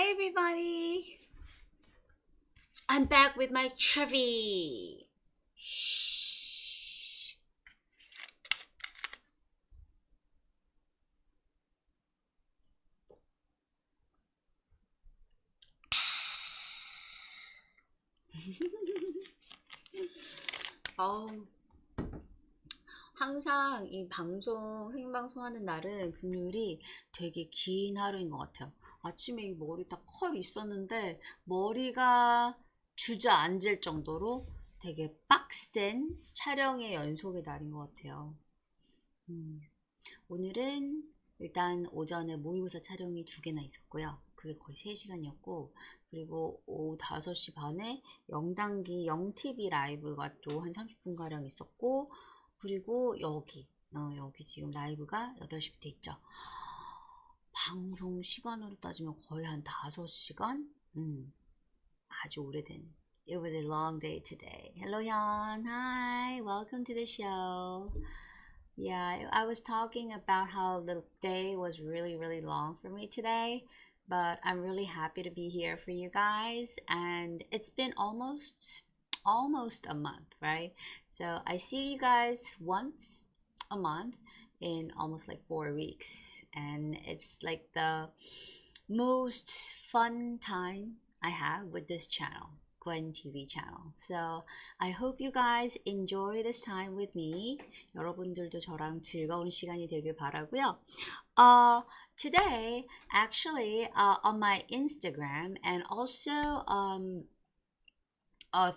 Hi everybody! I'm back with my trivia. Shh. 항상 이 방송, 생방송하는 날은 금요일이 되게 긴 하루인 것 같아요. 아침에 이 머리 다 컬 있었는데 머리가 주저앉을 정도로 되게 빡센 촬영의 연속의 날인 것 같아요. 오늘은 일단 오전에 모의고사 촬영이 2개나 있었고요. 그게 거의 3시간이었고, 그리고 오후 5시 반에 영단기 0TV 라이브가 또 한 30분가량 있었고, 그리고 여기 지금 라이브가 8시부터 있죠. 방송 시간으로 따지면 거의 한 5시간? 아주 오래된. It was a long day today. Hello, Hyun. Hi. Welcome to the show. Yeah, I was talking about how the day was really, really long for me today, but I'm really happy to be here for you guys. And it's been almost a month, right? So I see you guys once a month in almost like 4 weeks, and it's like the most fun time I have with this channel, Gwen TV channel. So I hope you guys enjoy this time with me. 여러분들도 저랑 즐거운 시간이 되길 바라고요. Today, actually, on my Instagram and also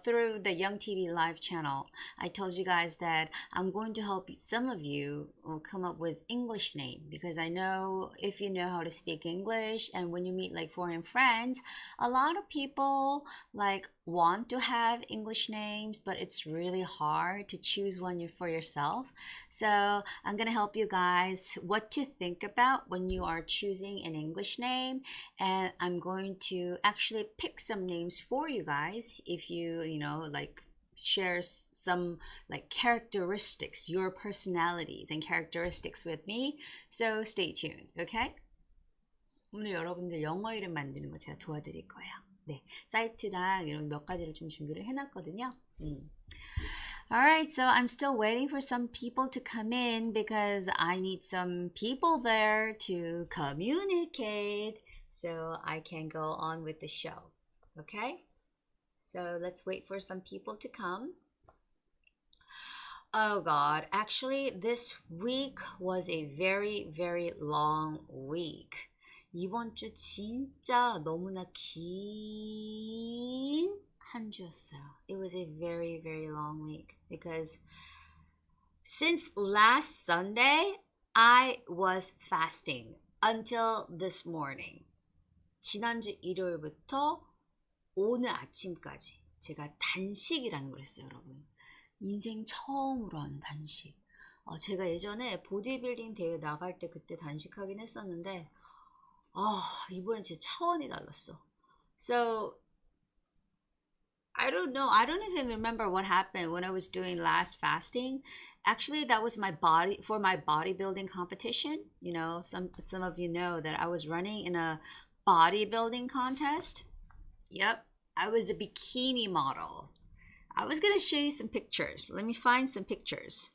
through the Young TV live channel, I told you guys that I'm going to help some of you come up with English name, because I know if you know how to speak English and when you meet like foreign friends, a lot of people like want to have English names, but it's really hard to choose one for yourself. So I'm gonna help you guys what to think about when you are choosing an English name, and I'm going to actually pick some names for you guys if you like share some like characteristics, your personalities and characteristics with me. So stay tuned, okay? 오늘 여러분들 영어 이름 만드는 거 제가 도와드릴 거예요. 네, 사이트랑 이런 몇 가지를 좀 준비를 해놨거든요. Alright, so I'm still waiting for some people to come in because I need some people there to communicate so I can go on with the show. Okay? So let's wait for some people to come. Oh God, actually this week was a very, very long week. 이번 주 진짜 너무나 긴 한 주였어요. It was a very, very long week because since last Sunday, I was fasting until this morning. 지난주 일요일부터 오늘 아침까지 제가 단식이라는 걸 했어요, 여러분. 인생 처음으로 하는 단식. 제가 예전에 보디빌딩 대회 나갈 때 그때 단식하긴 했었는데 이번엔 제 차원이 달랐어. So I don't know. I don't even remember what happened when I was doing last fasting. Actually, that was my bodybuilding competition. You know, some of you know that I was running in a bodybuilding contest. Yep, I was a bikini model. I was gonna show you some pictures. Let me find some pictures.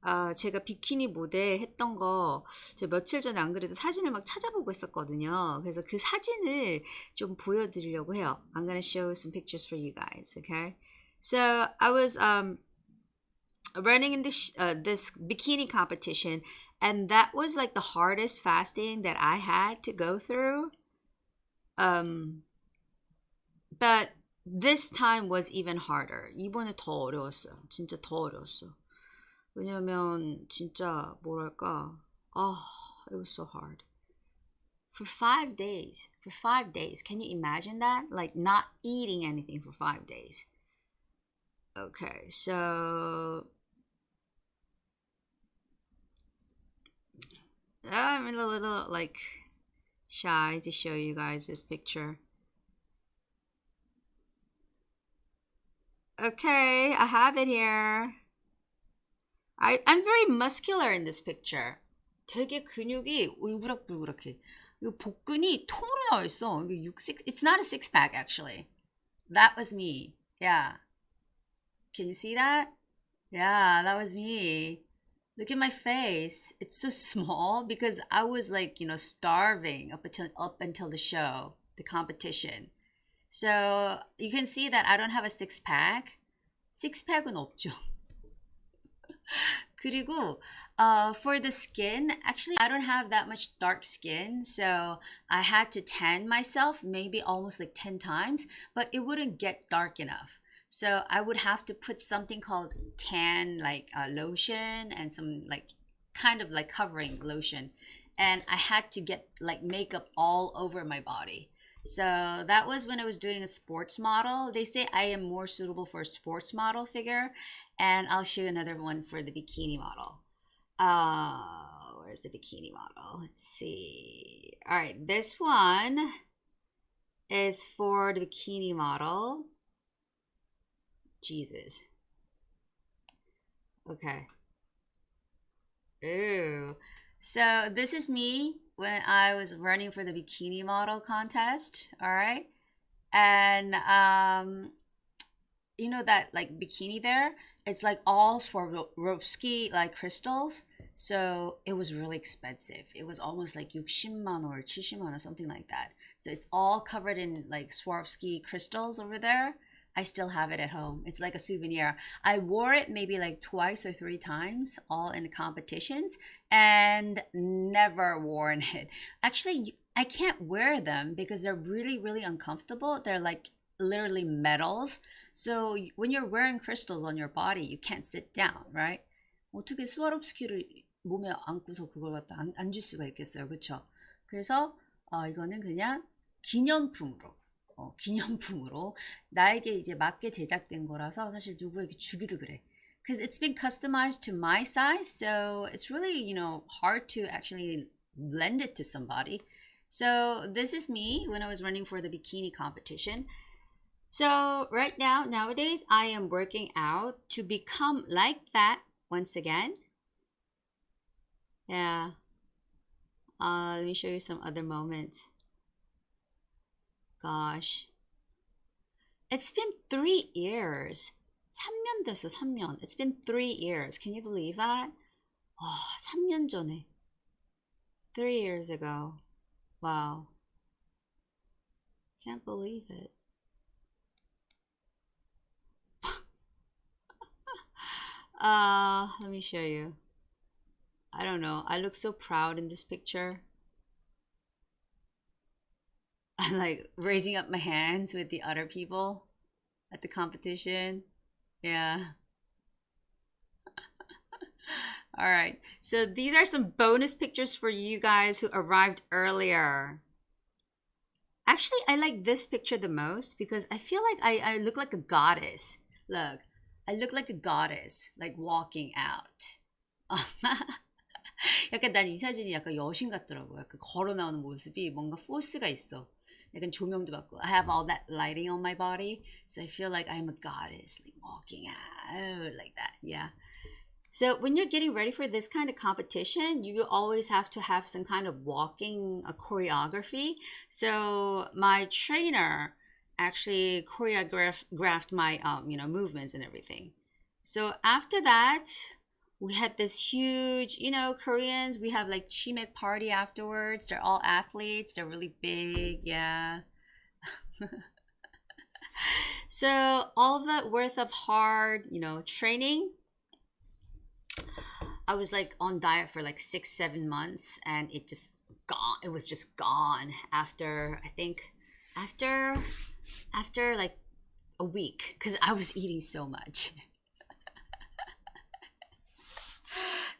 제가 비키니 모델 했던 거 저 며칠 전에 안 그래도 사진을 막 찾아보고 있었거든요. 그래서 그 사진을 좀 보여드리려고 해요. I'm gonna show some pictures for you guys, okay? So I was running in this bikini competition, and that was like the hardest fasting that I had to go through. But this time was even harder. 이번에 더 어려웠어요. 진짜 더 어려웠어. 왜냐면 진짜 뭐랄까, it was so hard. For 5 days. Can you imagine that? Like not eating anything for 5 days. Okay, so I'm a little like shy to show you guys this picture. Okay, I have it here. I'm very muscular in this picture. 되게 근육이 울그락불그락해. 이 복근이 통으로 나와 있어. 이게 it's not a six pack actually. That was me. Yeah. Can you see that? Yeah, that was me. Look at my face. It's so small because I was like, starving up until the show, the competition. So you can see that I don't have a six pack. six pack은 없죠. 그리고 for the skin, actually I don't have that much dark skin, so I had to tan myself maybe almost like 10 times, but it wouldn't get dark enough. So I would have to put something called tan like lotion and some like kind of like covering lotion, and I had to get like makeup all over my body. So that was when I was doing a sports model. They say I am more suitable for a sports model figure, and I'll show you another one for the bikini model. Where's the bikini model? Let's see. All right, this one is for the bikini model. Jesus. Okay. Ooh. So this is me when I was running for the bikini model contest. All right. And you know that like bikini there, it's like all Swarovski like crystals. So it was really expensive. It was almost like 60만 원 or 70만 원 or something like that. So it's all covered in like Swarovski crystals over there. I still have it at home. It's like a souvenir. I wore it maybe like twice or three times, all in the competitions, and never worn it. Actually, I can't wear them because they're really, really uncomfortable. They're like literally metals. So when you're wearing crystals on your body, you can't sit down, right? 어떻게 스와rov스키를 몸에 안고서 그걸 갖다 앉을 수가 있겠어요, 그렇죠? 그래서 이거는 그냥 기념품으로. 기념품으로 나에게 이제 맞게 제작된 거라서 사실 누구에게 주기도 그래. Because it's been customized to my size, so it's really, hard to actually lend it to somebody. So this is me when I was running for the bikini competition. So right now, nowadays, I am working out to become like that once again. Yeah. Let me show you some other moments. Gosh. It's been 3 years. 3년 됐어, 3년. It's been 3 years. Can you believe that? 3년 전에. 3 years ago. Wow. Can't believe it. Let me show you. I don't know. I look so proud in this picture. I'm like raising up my hands with the other people at the competition. Yeah. All right. So these are some bonus pictures for you guys who arrived earlier. Actually, I like this picture the most because I feel like I look like a goddess. Look, I look like a goddess, like walking out. 약간 난 이 사진이 약간 여신 같더라고요. 그 걸어 나오는 모습이 뭔가 포스가 있어. 약간 조명도 받고. I have all that lighting on my body, so I feel like I'm a goddess, like walking out like that. Yeah. So when you're getting ready for this kind of competition, you always have to have some kind of walking choreography. So my trainer actually choreographed my movements and everything. So after that, we had this huge, Koreans, we have like chimek party afterwards. They're all athletes. They're really big. Yeah. So all that worth of hard, training. I was like on diet for like 6-7 months, and it just gone. It was just gone after, I think, after like a week, because I was eating so much.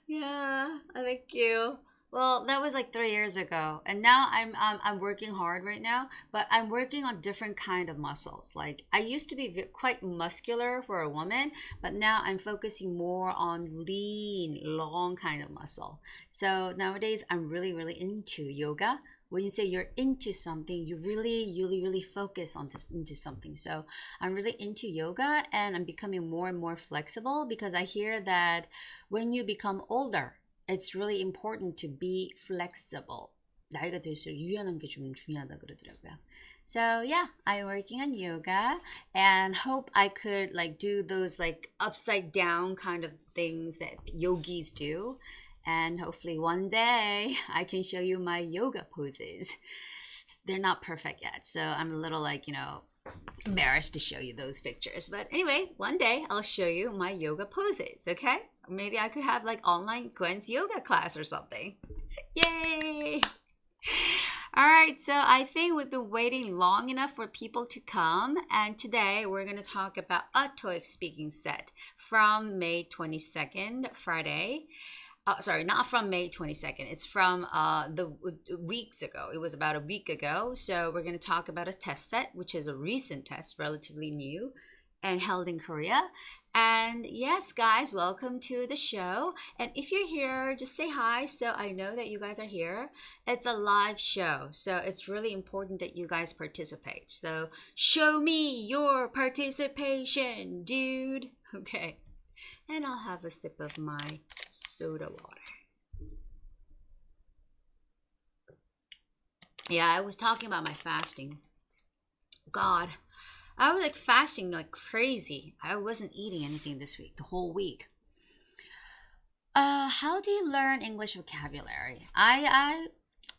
Yeah, thank you. Well, that was like 3 years ago, and now I'm working hard right now, but I'm working on different kind of muscles. Like I used to be quite muscular for a woman, but now I'm focusing more on lean, long kind of muscle. So nowadays I'm really, really into yoga. When you say you're into something, you really focus into something. So I'm really into yoga, and I'm becoming more and more flexible because I hear that when you become older, it's really important to be flexible. 나이가 들수록 유연한 게 좀 중요하다 그러더라고요. So yeah, I'm working on yoga and hope I could like do those like upside down kind of things that yogis do. And hopefully one day I can show you my yoga poses. They're not perfect yet, so I'm a little like, embarrassed to show you those pictures. But anyway, one day I'll show you my yoga poses, okay? Maybe I could have like online Gwen's yoga class or something. Yay! All right, so I think we've been waiting long enough for people to come, and today we're going to talk about a TOEIC speaking set from May 22nd, Friday. Sorry, not from May 22nd. It's from the weeks ago. It was about a week ago. So we're going to talk about a test set, which is a recent test, relatively new, and held in Korea. And yes, guys, welcome to the show. And if you're here, just say hi so I know that you guys are here. It's a live show, so it's really important that you guys participate. So show me your participation, dude. Okay. And I'll have a sip of my soda water. Yeah, I was talking about my fasting. God, I was like fasting like crazy. I wasn't eating anything this week, the whole week. How do you learn English vocabulary?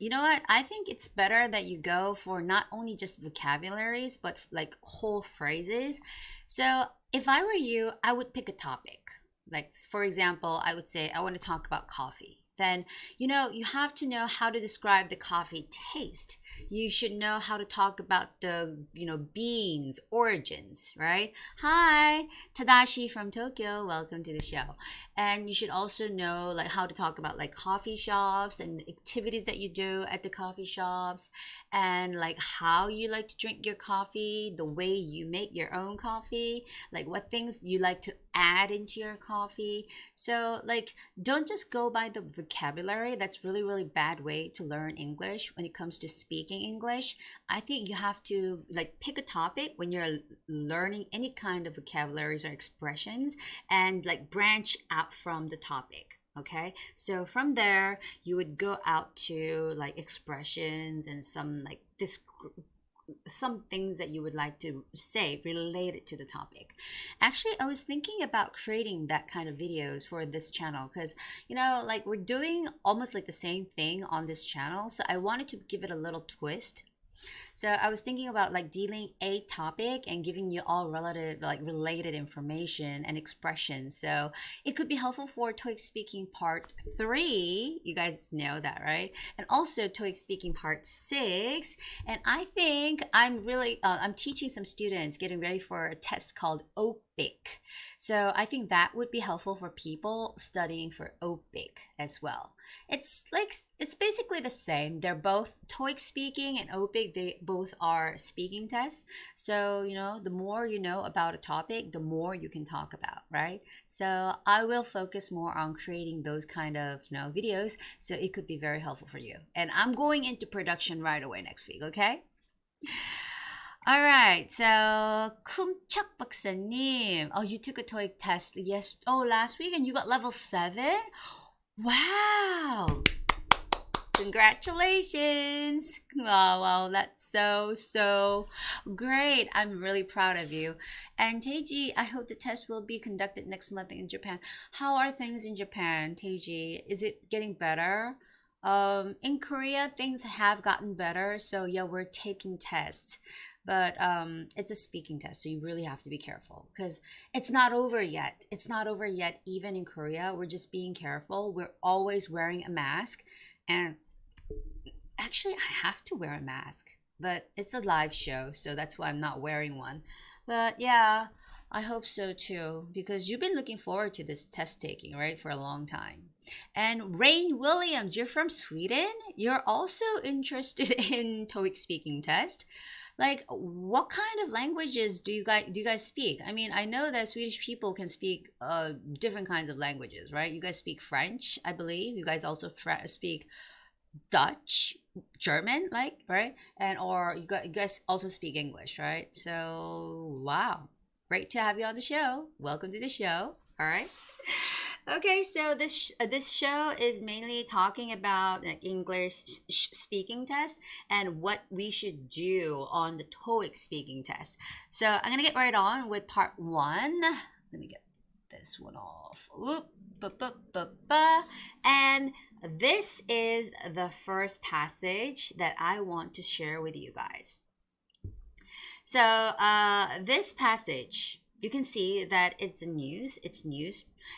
You know what? I think it's better that you go for not only just vocabularies, but like whole phrases. So if I were you, I would pick a topic. Like, for example, I would say, I want to talk about coffee. Then, you have to know how to describe the coffee taste. You should know how to talk about the, beans, origins, right? Hi, Tadashi from Tokyo. Welcome to the show. And you should also know like how to talk about like coffee shops and activities that you do at the coffee shops, and like how you like to drink your coffee, the way you make your own coffee, like what things you like to add into your coffee. So like, don't just go by the vocabulary. That's really, really bad way to learn English when it comes to speaking English. I think you have to like pick a topic when you're learning any kind of vocabularies or expressions, and like branch out from the topic. Okay, so from there you would go out to like expressions and some like some things that you would like to say related to the topic. Actually, I was thinking about creating that kind of videos for this channel because, like we're doing almost like the same thing on this channel. So I wanted to give it a little twist. So I was thinking about like dealing a topic and giving you all related information and expressions. So it could be helpful for TOEIC speaking part 3. You guys know that, right? And also TOEIC speaking part 6. And I think I'm teaching some students getting ready for a test called OPIC. So I think that would be helpful for people studying for OPIC as well. It's basically the same. They're both TOEIC speaking and OPIC. They both are speaking tests. So, the more you know about a topic, the more you can talk about, right? So I will focus more on creating those kind of, videos. So it could be very helpful for you. And I'm going into production right away next week, okay? All right, so 쿰척 박사님, you took a TOEIC test last week and you got level 7? Wow! Congratulations! Wow, that's so great. I'm really proud of you. And Teiji, I hope the test will be conducted next month in Japan. How are things in Japan, Teiji? Is it getting better? In Korea, things have gotten better. So yeah, we're taking tests. But it's a speaking test, so you really have to be careful because it's not over yet. It's not over yet, even in Korea. We're just being careful. We're always wearing a mask. And actually, I have to wear a mask. But it's a live show, so that's why I'm not wearing one. But yeah, I hope so too, because you've been looking forward to this test taking, right, for a long time. And Rain Williams, you're from Sweden? You're also interested in TOEIC speaking test? Like, what kind of languages do you guys speak? I mean, I know that Swedish people can speak different kinds of languages, right? You guys speak French, I believe. You guys also speak Dutch, German, like, right? And or you guys also speak English, right? So, wow. Great to have you on the show. Welcome to the show. All right. Okay, so this show is mainly talking about the English speaking test and what we should do on the TOEIC speaking test. So I'm gonna get right on with part one. Let me get this one off. Oop, and this is the first passage that I want to share with you guys. So this passage, you can see that it's news,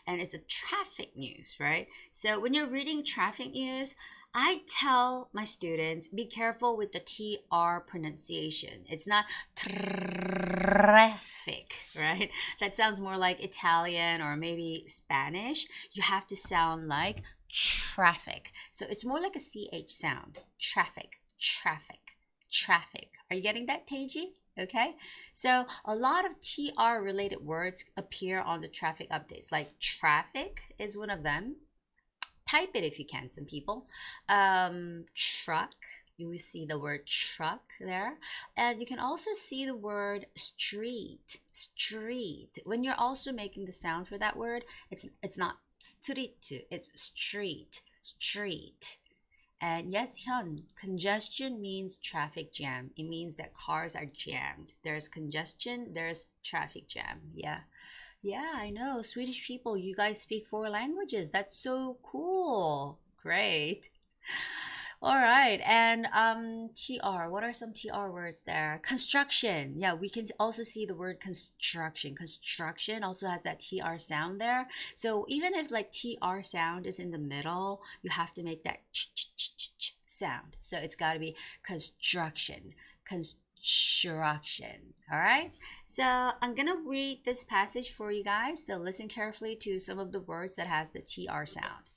and it's a traffic news, right? So when you're reading traffic news, I tell my students, be careful with the TR pronunciation. It's not traffic, right? That sounds more like Italian or maybe Spanish. You have to sound like traffic. So it's more like a CH sound. Traffic, traffic, traffic. Are you getting that, Teji? Okay, so a lot of TR related words appear on the traffic updates, like traffic is one of them. Type it if you can, some people. Truck, you will see the word truck there. And you can also see the word street, street. When you're also making the sound for that word, it's not street, it's street, street. And yes, Hyun, congestion means traffic jam. It means that cars are jammed. There's congestion, there's traffic jam. Yeah. Yeah, I know. Swedish people, you guys speak 4 languages. That's so cool. Great. All right. And TR, what are some TR words there? Construction. Yeah, we can also see the word construction. Construction also has that TR sound there. So even if like TR sound is in the middle, you have to make that ch sound. So it's got to be construction. Construction. All right. So I'm going to read this passage for you guys. So listen carefully to some of the words that has the TR sound.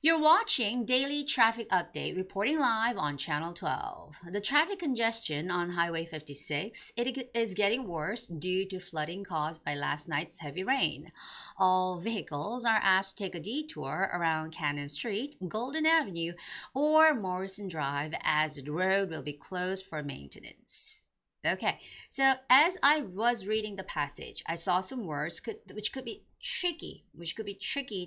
You're watching Daily Traffic Update reporting live on Channel 12. The traffic congestion on Highway 56 is getting worse due to flooding caused by last night's heavy rain. All vehicles are asked to take a detour around Cannon Street, Golden Avenue, or Morrison Drive as the road will be closed for maintenance. Okay, so as I was reading the passage, I saw some words which could be tricky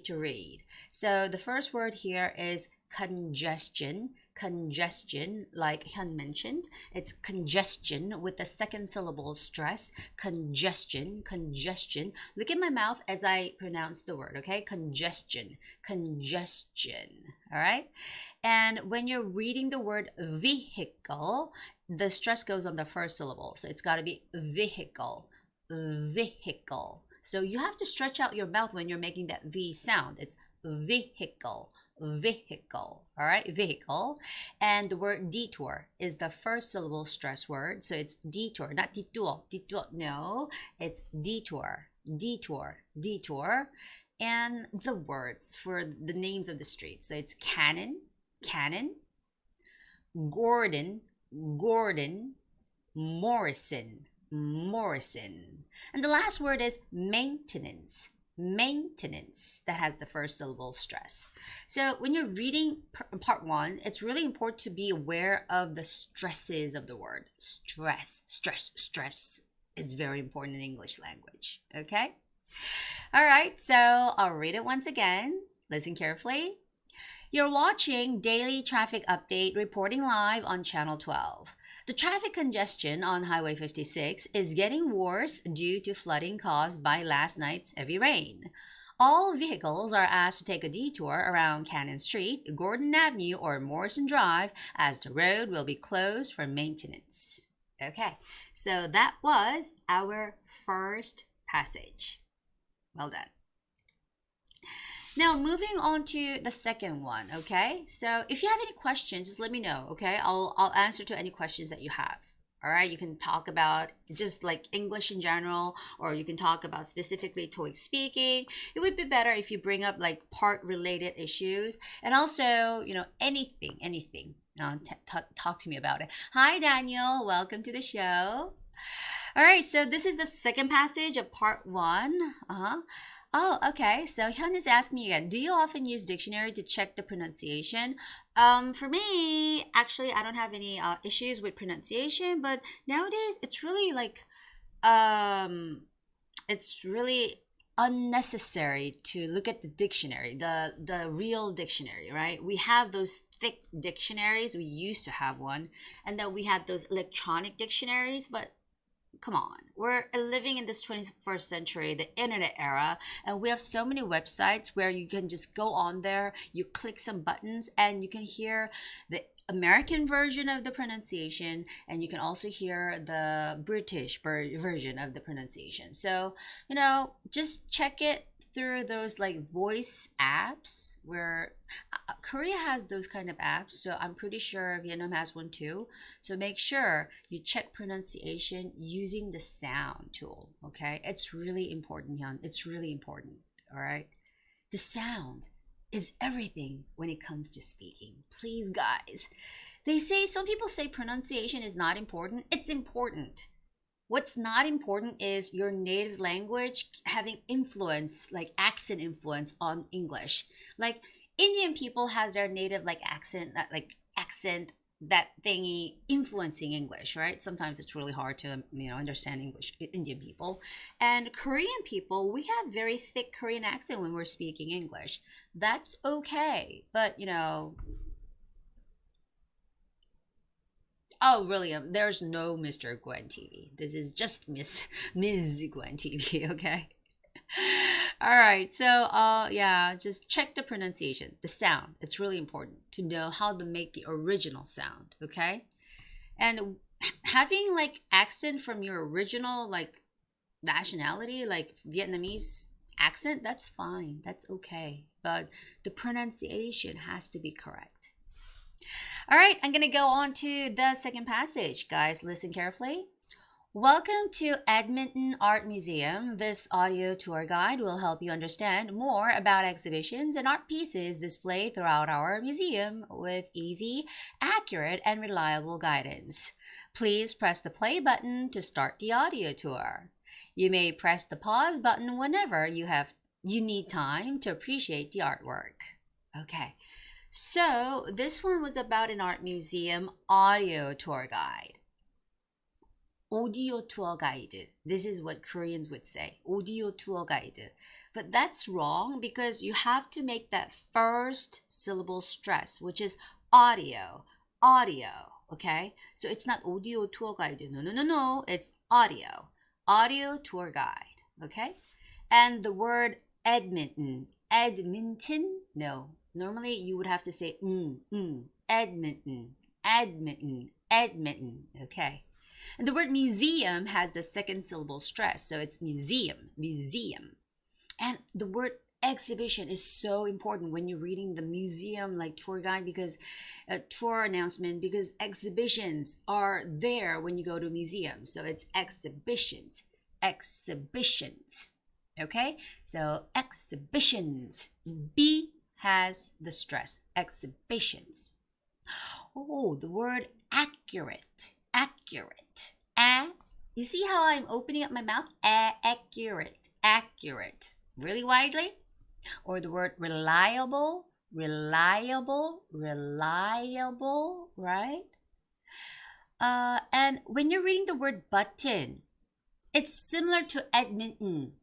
to read. So the first word here is congestion. Congestion, like Hyun mentioned, it's congestion with the second syllable stress. Congestion, congestion. Look at my mouth as I pronounce the word, okay? Congestion, congestion, all right? And when you're reading the word vehicle, the stress goes on the first syllable. So it's got to be vehicle, vehicle. So you have to stretch out your mouth when you're making that V sound. It's vehicle, vehicle, all right, vehicle. And the word detour is the first syllable stress word. So it's detour, not detour, detour, no, it's detour, detour, detour. And the words for the names of the streets. So it's Cannon, Cannon, Gordon, Gordon, Morrison, Morrison. And the last word is maintenance. Maintenance, that has the first syllable stress. So when you're reading part 1, it's really important to be aware of the stresses of the word. Stress, stress, stress is very important in English language. Okay? All right, so I'll read it once again. Listen carefully. You're watching Daily Traffic Update reporting live on Channel 12. The traffic congestion on Highway 56 is getting worse due to flooding caused by last night's heavy rain. All vehicles are asked to take a detour around Cannon Street, Gordon Avenue, or Morrison Drive as the road will be closed for maintenance. Okay, so that was our first passage. Well done. Now, moving on to the second one, okay? So if you have any questions, just let me know, okay? I'll answer to any questions that you have, all right? You can talk about just like English in general, or you can talk about specifically TOEIC speaking. It would be better if you bring up like part-related issues, and also, you know, anything. Talk to me about it. Hi, Daniel. Welcome to the show. All right, so this is the second passage of part 1. Oh, okay. So Hyun is asking me again, do you often use dictionary to check the pronunciation? For me, actually, I don't have any issues with pronunciation, but nowadays it's really like, it's really unnecessary to look at the dictionary, the real dictionary, right? We have those thick dictionaries. We used to have one. And then we have those electronic dictionaries, but come on, we're living in this 21st century, the internet era, and we have so many websites where you can just go on there, you click some buttons, and you can hear the American version of the pronunciation, and you can also hear the British version of the pronunciation. So, just check it through those like voice apps where Korea has those kind of apps. So I'm pretty sure Vietnam has one too. So make sure you check pronunciation using the sound tool. Okay. It's really important, Hyun. It's really important. All right. The sound is everything when it comes to speaking. Please, guys. Some people say pronunciation is not important. It's important. What's not important is your native language having influence, like accent influence on English. Like Indian people has their native accent, that thingy influencing English, right? Sometimes it's really hard to understand Indian people. And Korean people, we have very thick Korean accent when we're speaking English. That's okay, but oh, really? There's no Mr. Gwen TV. This is just Ms. Gwen TV, okay? All right, so yeah, just check the pronunciation, the sound. It's really important to know how to make the original sound, okay? And having accent from your original nationality, like Vietnamese accent, that's fine. That's okay. But the pronunciation has to be correct. All right, I'm going to go on to the second passage. Guys, listen carefully. Welcome to Edmonton Art Museum. This audio tour guide will help you understand more about exhibitions and art pieces displayed throughout our museum with easy, accurate, and reliable guidance. Please press the play button to start the audio tour. You may press the pause button whenever you need time to appreciate the artwork. Okay. So this one was about an art museum audio tour guide. Audio tour guide. This is what Koreans would say. Audio tour guide. But that's wrong because you have to make that first syllable stress, which is audio. Audio. Okay? So it's not audio tour guide. No. It's audio. Audio tour guide. Okay? And the word Edmonton. Edmonton? No. Normally, you would have to say Edmonton, okay? And the word museum has the second syllable stress, so it's museum. And the word exhibition is so important when you're reading the museum tour guide tour announcement, because exhibitions are there when you go to museums. So it's exhibitions. Okay? So exhibitions. B has the stress. Exhibitions. Oh, the word accurate. You see how I'm opening up my mouth? Accurate. Really widely. Or the word reliable, right? And when you're reading the word button, it's similar to Edmonton.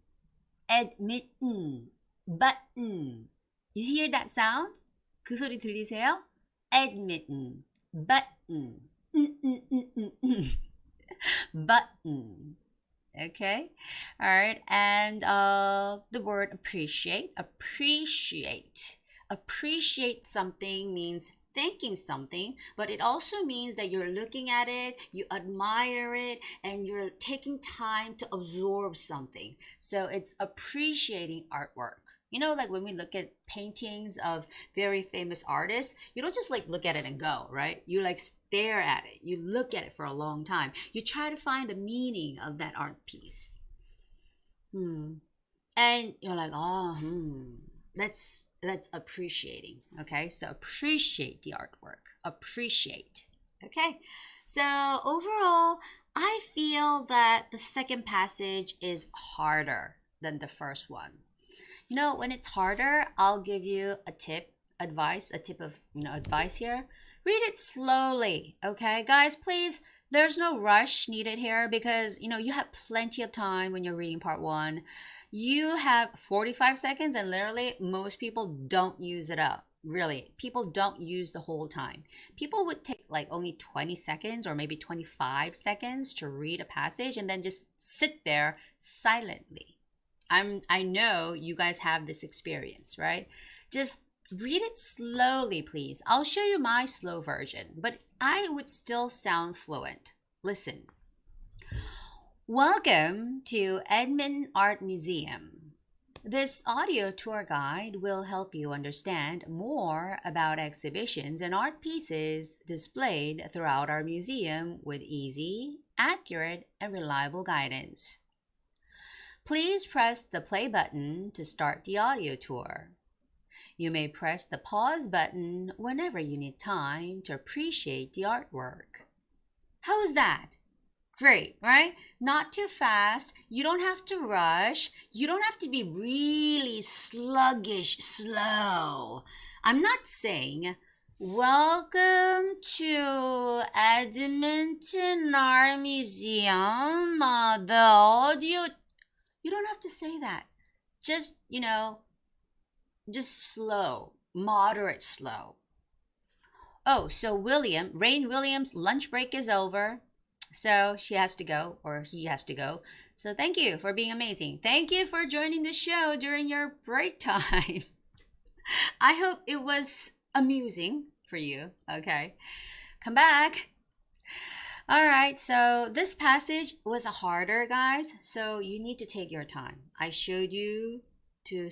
Button. You hear that sound? 그 소리 들리세요? Edmonton, button, button. Okay, all right, and the word appreciate something means thanking something, but it also means that you're looking at it, you admire it, and you're taking time to absorb something. So it's appreciating artwork. When we look at paintings of very famous artists, you don't just look at it and go, right? You stare at it. You look at it for a long time. You try to find the meaning of that art piece. And you're like, that's appreciating. Okay, so appreciate the artwork. Appreciate. Okay, so overall, I feel that the second passage is harder than the first one. When it's harder, I'll give you a tip of advice here. Read it slowly, okay? Guys, please, there's no rush needed here because, you have plenty of time when you're reading part one. You have 45 seconds and literally most people don't use it up. Really, people don't use the whole time. People would take like only 20 seconds or maybe 25 seconds to read a passage and then just sit there silently. I know you guys have this experience, right? Just read it slowly, please. I'll show you my slow version, but I would still sound fluent. Listen. Welcome to Edmond Art Museum. This audio tour guide will help you understand more about exhibitions and art pieces displayed throughout our museum with easy, accurate, and reliable guidance. Please press the play button to start the audio tour. You may press the pause button whenever you need time to appreciate the artwork. How was that? Great, right? Not too fast. You don't have to rush. You don't have to be really sluggish, slow. I'm not saying, welcome to Edmonton Art Museum, the audio. You don't have to say that. Just, just slow, moderate slow. Oh, so Rain Williams' lunch break is over. So she has to go, or he has to go. So thank you for being amazing. Thank you for joining the show during your break time. I hope it was amusing for you. Okay, come back. All right, so this passage was harder, guys. So you need to take your time. I showed you to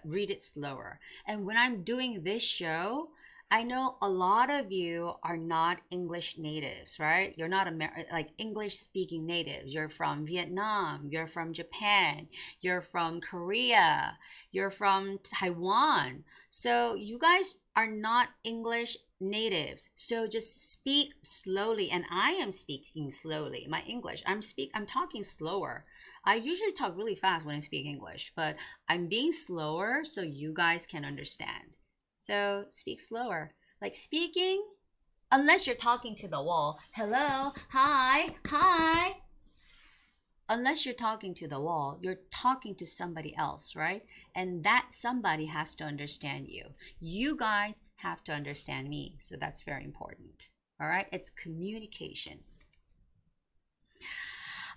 read it slower. And when I'm doing this show, I know a lot of you are not English natives, right? You're not English speaking natives. You're from Vietnam, you're from Japan, you're from Korea, you're from Taiwan. So you guys are not English natives. So just speak slowly. And I am speaking slowly. My English, I'm talking slower. I usually talk really fast when I speak English, but I'm being slower so you guys can understand. So speak slower. Like speaking, unless you're talking to the wall. Hello, hi, hi. Unless you're talking to the wall, you're talking to somebody else, right? And that somebody has to understand you. You guys have to understand me. So that's very important. All right, it's communication.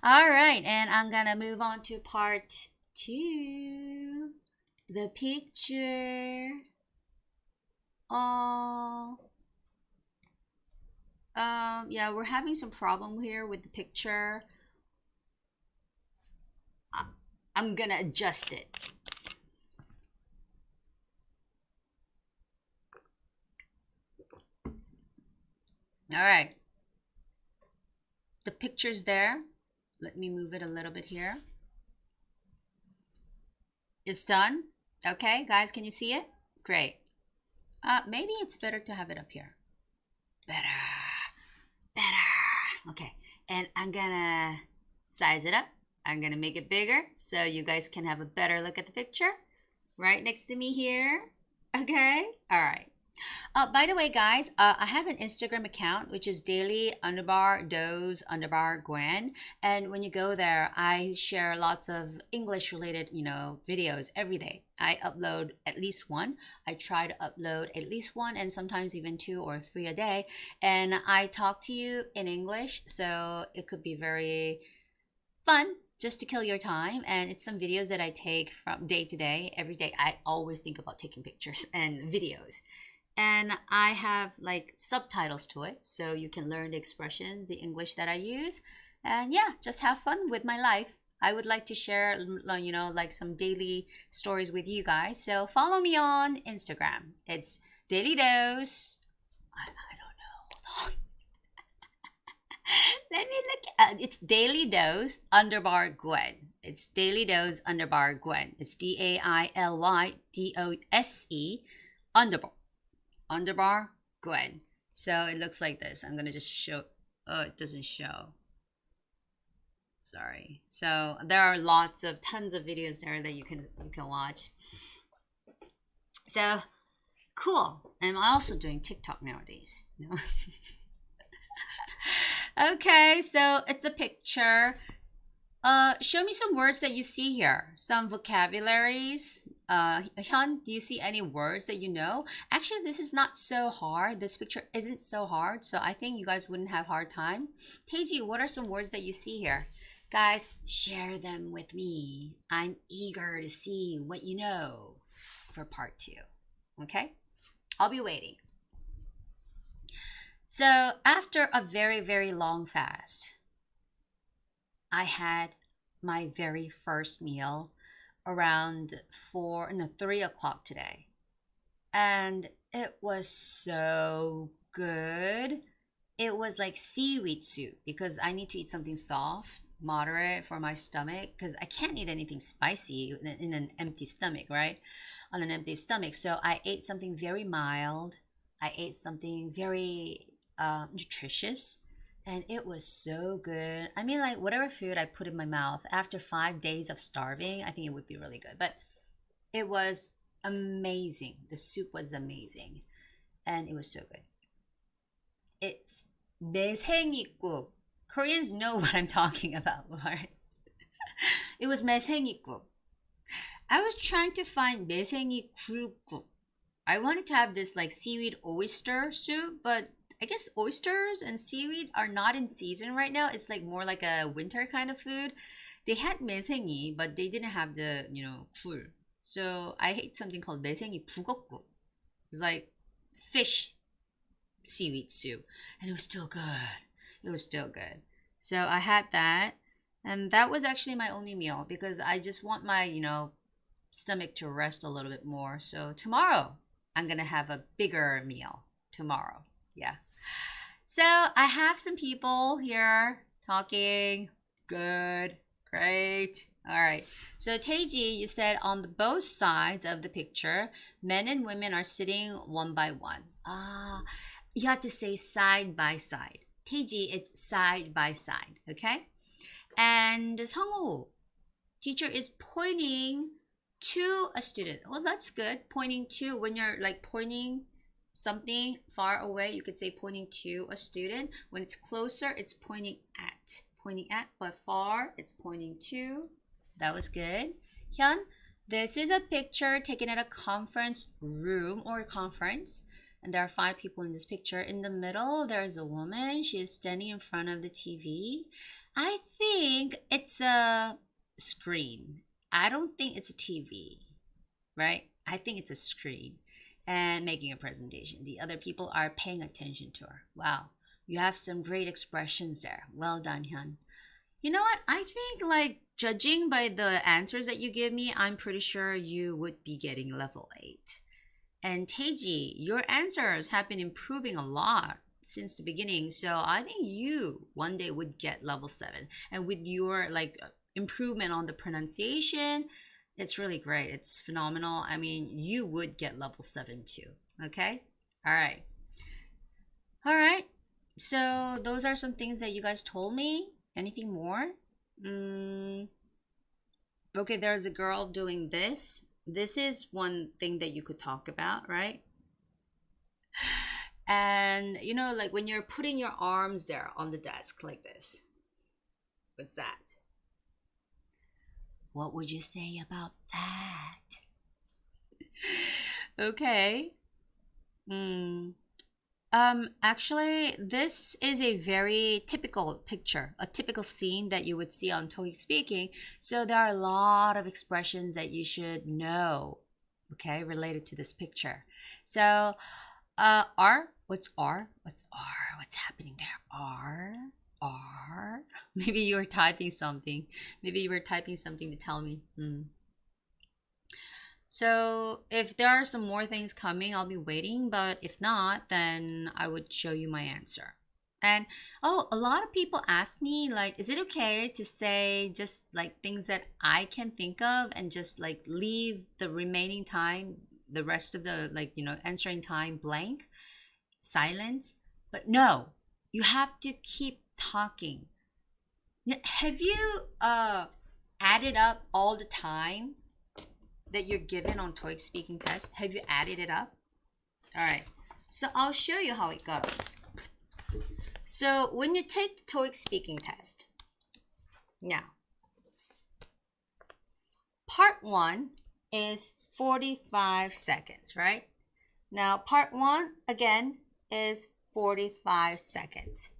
All right, and I'm gonna move on to part 2. The picture. Yeah, we're having some problem here with the picture. I'm gonna adjust it. All right. The picture's there. Let me move it a little bit here. It's done. Okay, guys, can you see it? Great. Maybe it's better to have it up here. Better. Okay, and I'm gonna size it up. I'm gonna make it bigger so you guys can have a better look at the picture. Right next to me here. Okay, all right. By the way, guys, I have an Instagram account, which is daily_dose_Gwen. And when you go there, I share lots of English related, videos every day. I upload at least one. I try to upload at least one and sometimes even 2 or 3 a day. And I talk to you in English, so it could be very fun just to kill your time. And it's some videos that I take from day to day. Every day, I always think about taking pictures and videos. And I have like subtitles to it, so you can learn the expressions, the English that I use. And yeah, just have fun with my life. I would like to share, like some daily stories with you guys. So follow me on Instagram. It's Daily Dose. I don't know. Hold on. Let me look. It's Daily Dose _Gwen. It's Daily Dose _Gwen. It's DAILYDOSE_ Gwen. So it looks like this. I'm gonna just show. Oh, it doesn't show. Sorry. So there are tons of videos there that you can watch. So cool. And I'm also doing TikTok nowadays. Okay, so it's a picture. Show me some words that you see here. Some vocabularies. Hyun, do you see any words that you know? Actually, this is not so hard. This picture isn't so hard, so I think you guys wouldn't have hard time. Taeji, what are some words that you see here? Guys, share them with me. I'm eager to see what you know for part 2. Okay? I'll be waiting. So, after a very, very long fast, I had my very first meal around 3 o'clock today. And it was so good. It was like seaweed soup because I need to eat something soft, moderate for my stomach because I can't eat anything spicy in an empty stomach, right? On an empty stomach. So I ate something very mild. I ate something very nutritious. And it was so good. I mean, like, whatever food I put in my mouth after 5 days of starving, I think it would be really good. But it was amazing. The soup was amazing. And it was so good. It's 매생이국. Koreans know what I'm talking about, right? It was 매생이국. I was trying to find 매생이 굴국. I wanted to have this, like, seaweed oyster soup, but I guess oysters and seaweed are not in season right now. It's like more like a winter kind of food. They had 매생이, but they didn't have the, 굴. So I ate something called 매생이 북엇국. It's like fish seaweed soup. And it was still good. It was still good. So I had that. And that was actually my only meal because I just want my, stomach to rest a little bit more. So tomorrow, I'm going to have a bigger meal. Tomorrow. Yeah. So I have some people here talking. Good. Great. All right. So Taeji, you said on both sides of the picture, men and women are sitting one by one. You have to say side by side. Taeji, it's side by side. Okay? And Sungho, teacher is pointing to a student. Well, that's good. Pointing to, when you're like pointing something far away, you could say pointing to a student. When it's closer, it's pointing at. Pointing at, but far, it's pointing to. That was good. Hyun, this is a picture taken at a conference room or conference. And there are 5 people in this picture. In the middle, there is a woman. She is standing in front of the TV. I think it's a screen. I don't think it's a TV, right? I think it's a screen. And making a presentation. The other people are paying attention to her. Wow, you have some great expressions there. Well done, Hyun. You know what? I think, like, judging by the answers that you give me, I'm pretty sure you would be getting level 8. And Taeji, your answers have been improving a lot since the beginning. So I think you one day would get level 7. And with your, like, improvement on the pronunciation, it's really great. It's phenomenal. I mean, you would get level 7 too. Okay? All right. All right. So those are some things that you guys told me. Anything more? Okay, there's a girl doing this. This is one thing that you could talk about, right? And, like when you're putting your arms there on the desk like this. What's that? What would you say about that? Okay. Actually, this is a very typical picture, a typical scene that you would see on TOEIC speaking. So there are a lot of expressions that you should know, okay, related to this picture. So, R, what's R? What's R? What's happening there? R. Maybe you were typing something. Maybe you were typing something to tell me. So if there are some more things coming, I'll be waiting. But if not, then I would show you my answer. And a lot of people ask me, like, is it okay to say just like things that I can think of and just like leave the remaining time, the rest of the answering time blank, silence? But no, you have to keep talking. Have you added up all the time that you're given on TOEIC speaking test? Have you added it up? All right. So I'll show you how it goes. So when you take the TOEIC speaking test, now part 1 is 45 seconds, right? Now, part 1, again, is 45 seconds.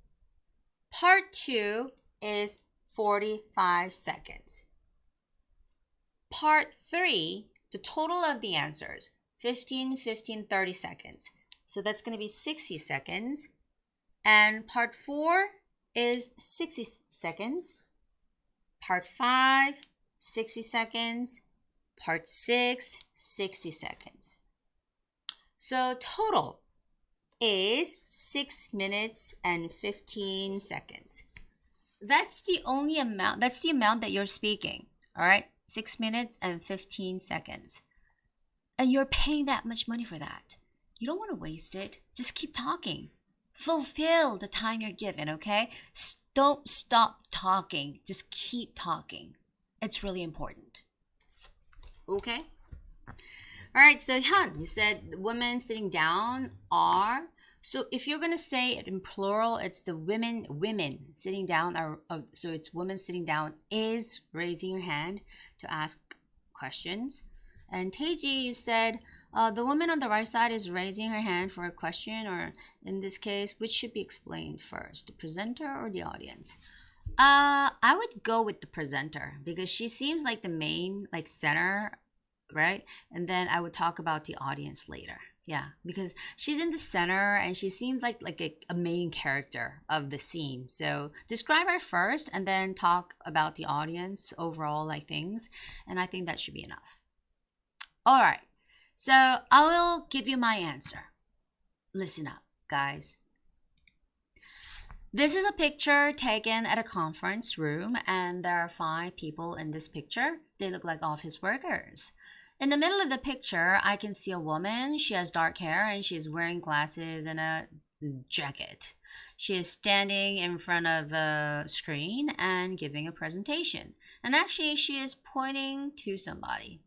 Part 2 is 45 seconds. Part 3, the total of the answers, 15, 15, 30 seconds. So that's going to be 60 seconds. And part 4 is 60 seconds. Part 5, 60 seconds. Part 6, 60 seconds. So total is 6 minutes and 15 seconds. That's the amount that you're speaking, all right? 6 minutes and 15 seconds. And you're paying that much money for that. You don't want to waste it. Just keep talking. Fulfill the time you're given, okay? Don't stop talking. Just keep talking. It's really important. Okay? All right, so Hyun, you said women sitting down are. So if you're going to say it in plural, it's the women sitting down. So it's women sitting down is raising your hand to ask questions. And Taeji, you said the woman on the right side is raising her hand for a question, or in this case, which should be explained first, the presenter or the audience? I would go with the presenter because she seems like the main, like center, right? And then I would talk about the audience later. Yeah, because she's in the center and she seems like a main character of the scene. So describe her first and then talk about the audience overall, like things. And I think that should be enough. All right, so I will give you my answer. Listen up, guys. This is a picture taken at a conference room, and there are 5 people in this picture. They look like office workers. In the middle of the picture, I can see a woman. She has dark hair and she's wearing glasses and a jacket. She is standing in front of a screen and giving a presentation. And actually, she is pointing to somebody.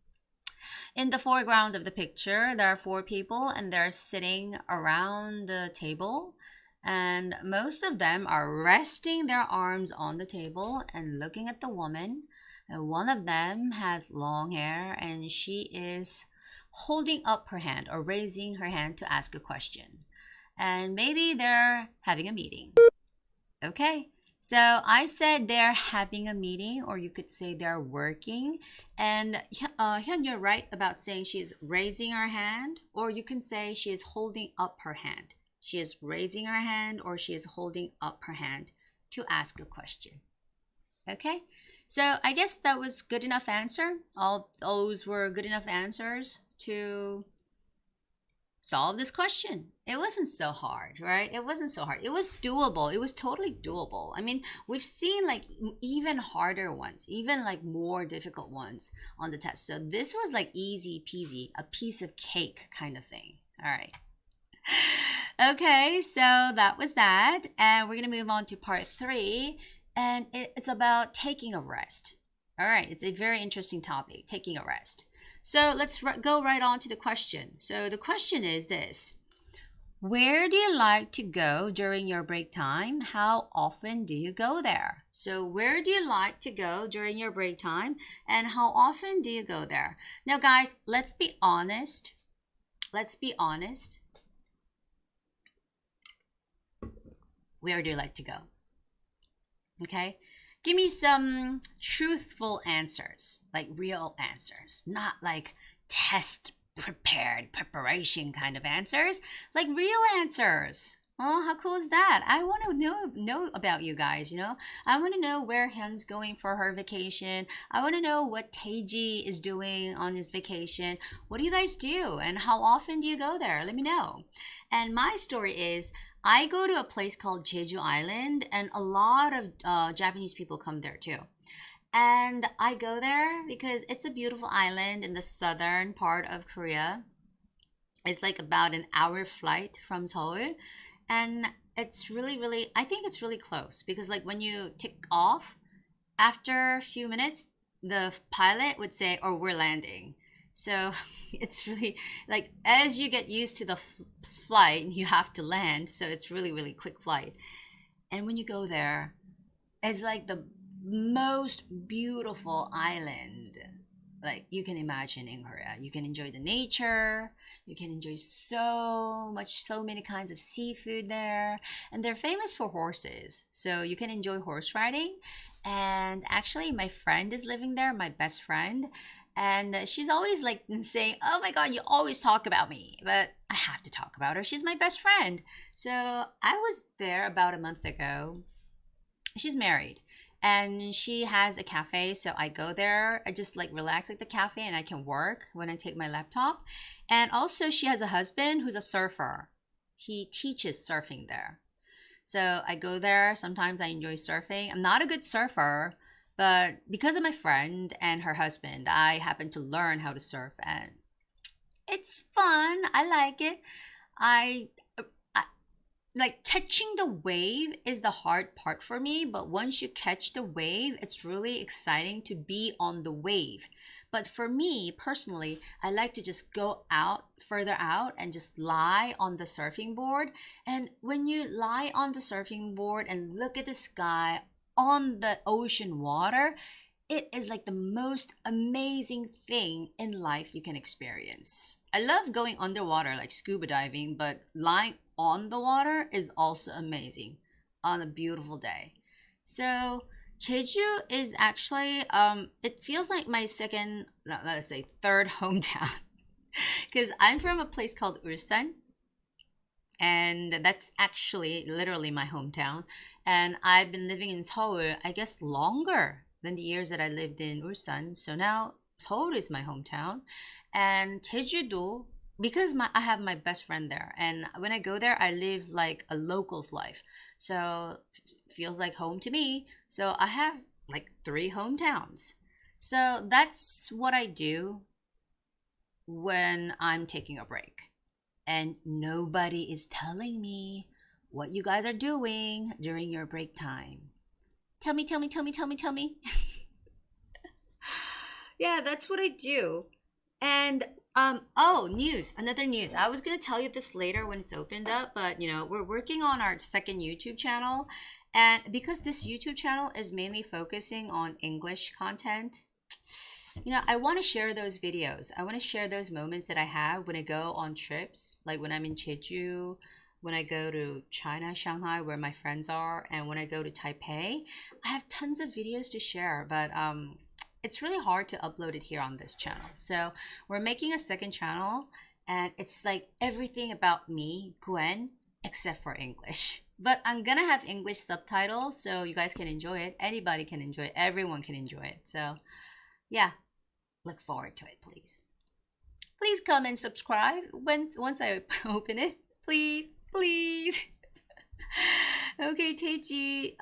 In the foreground of the picture, there are 4 people and they're sitting around the table. And most of them are resting their arms on the table and looking at the woman. And one of them has long hair and she is holding up her hand or raising her hand to ask a question. And maybe they're having a meeting. Okay, so I said they're having a meeting, or you could say they're working. And Hyun, you're right about saying she's raising her hand, or you can say she is holding up her hand. She is raising her hand or she is holding up her hand to ask a question. Okay, so I guess that was good enough answer. All those were good enough answers to solve this question. It wasn't so hard, right? It wasn't so hard. It was doable. It was totally doable. I mean, we've seen like even harder ones, even like more difficult ones on the test. So this was like easy peasy, a piece of cake kind of thing. All right. Okay, so that was that. And we're going to move on to part 3. And it's about taking a rest. All right, it's a very interesting topic, taking a rest. So let's go right on to the question. So the question is this. Where do you like to go during your break time? How often do you go there? So where do you like to go during your break time? And how often do you go there? Now, guys, let's be honest. Let's be honest. Where do you like to go? Okay, give me some truthful answers, like real answers, not like test preparation kind of answers, like real answers. Oh, how cool is that? I want to know about you guys, you know? I want to know where Hyun's going for her vacation. I want to know what Taeji is doing on his vacation. What do you guys do? And how often do you go there? Let me know. And my story is, I go to a place called Jeju Island, and a lot of Japanese people come there too. And I go there because it's a beautiful island in the southern part of Korea. It's like about an hour flight from Seoul. And it's really, I think it's really close because like when you take off, after a few minutes, the pilot would say, "Oh, we're landing." So it's really like as you get used to the flight, you have to land. So it's really quick flight. And when you go there, it's like the most beautiful island like you can imagine in Korea. You can enjoy the nature. You can enjoy so many kinds of seafood there. And they're famous for horses. So you can enjoy horse riding. And actually, my friend is living there, my best friend. And she's always like saying, "Oh my God, you always talk about me." But I have to talk about her. She's my best friend. So I was there about a month ago. She's married and she has a cafe, so I go there. I just like relax at the cafe and I can work when I take my laptop. And also she has a husband who's a surfer. He teaches surfing there. So I go there. Sometimes I enjoy surfing. I'm not a good surfer, but because of my friend and her husband, I happen to learn how to surf and it's fun. I like it. I like catching the wave is the hard part for me, but once you catch the wave, it's really exciting to be on the wave. But for me personally, I like to just go out further out and just lie on the surfing board. And when you lie on the surfing board and look at the sky on the ocean water, it is like the most amazing thing in life you can experience. I love going underwater like scuba diving, but lying on the water is also amazing on a beautiful day. So Jeju is actually it feels like my second, let's say third hometown because I'm from a place called Ulsan and that's actually literally my hometown, and I've been living in Seoul I guess longer than the years that I lived in Ulsan. So now Seoul is my hometown, and Jeju-do because I have my best friend there, and when I go there I live like a local's life, so it feels like home to me. So I have like 3 hometowns. So that's what I do when I'm taking a break, and nobody is telling me what you guys are doing during your break time. Tell me. Yeah, that's what I do. And oh, news, another news. I was gonna tell you this later when it's opened up, but you know, we're working on our second YouTube channel. And because this YouTube channel is mainly focusing on English content, you know, I want to share those videos. I want to share those moments that I have when I go on trips, like when I'm in Jeju, when I go to China, Shanghai, where my friends are, and when I go to Taipei. I have tons of videos to share, but it's really hard to upload it here on this channel. So we're making a second channel, and it's like everything about me, Gwen, except for English. But I'm gonna have English subtitles so you guys can enjoy it. Anybody can enjoy it. Everyone can enjoy it. So yeah, look forward to it, please. Please come and subscribe once I open it. Please. Okay, Taeji,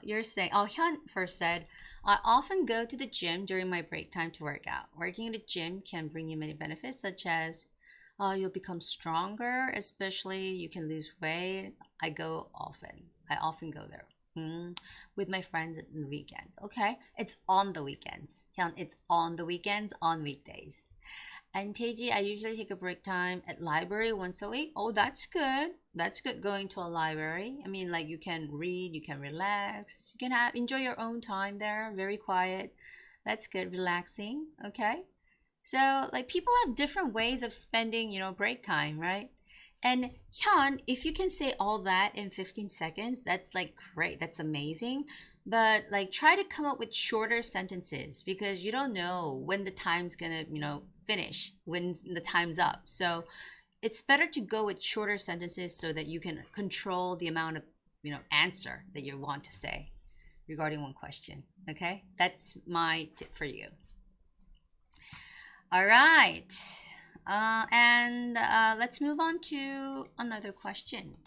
you're saying, oh, Hyun first said, I often go to the gym during my break time to work out. Working in the gym can bring you many benefits, such as you'll become stronger, especially you can lose weight. I often go there with my friends at the weekends. Okay, it's on the weekends. Hyun, it's on the weekends, on weekdays. And Teji, I usually take a break time at library once a week. Oh, that's good. That's good going to a library. I mean, like you can read, you can relax, you can enjoy your own time there. Very quiet. That's good. Relaxing. Okay. So like people have different ways of spending, you know, break time, right? And Hyun, if you can say all that in 15 seconds, that's like great. That's amazing. But like try to come up with shorter sentences because you don't know when the time's gonna, you know, finish, when the time's up. So it's better to go with shorter sentences so that you can control the amount of, you know, answer that you want to say regarding one question. Okay, that's my tip for you. All right. And let's move on to another question.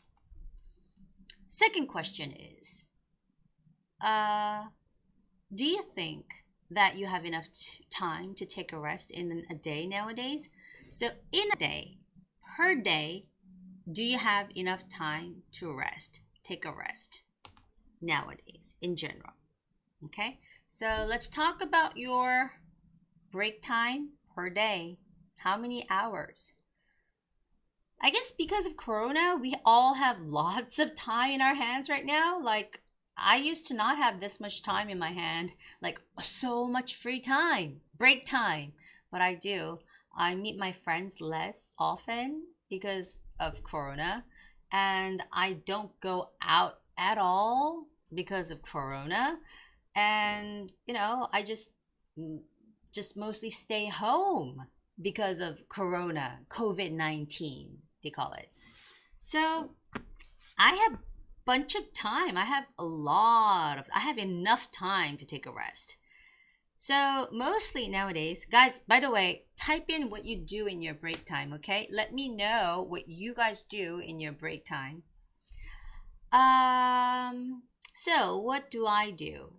Second question is, do you think that you have enough time to take a rest in a day nowadays? So in a day, per day, do you have enough time to rest, take a rest nowadays in general? Okay, so let's talk about your break time per day. How many hours? I guess because of Corona, we all have lots of time in our hands right now. Like I used to not have this much time in my hand, like so much free time, break time. But I do. I meet my friends less often because of Corona, and I don't go out at all because of Corona. And I just mostly stay home because of Corona, COVID-19, they call it. So I have bunch of time. I have enough time to take a rest. So mostly nowadays, guys, by the way, type in what you do in your break time, okay? Let me know what you guys do in your break time. So what do I do?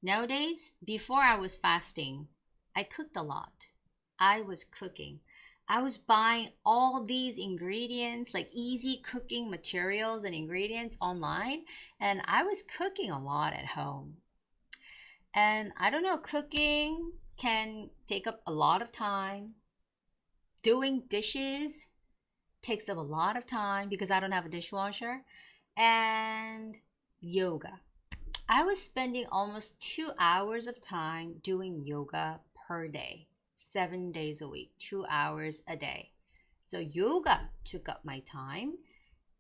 Nowadays, before I was fasting, I cooked a lot. I was cooking. I was buying all these ingredients, like easy cooking materials and ingredients online, and I was cooking a lot at home. And I don't know, cooking can take up a lot of time. Doing dishes takes up a lot of time because I don't have a dishwasher. And yoga. I was spending almost 2 hours of time doing yoga per day, 7 days a week, 2 hours a day. So yoga took up my time.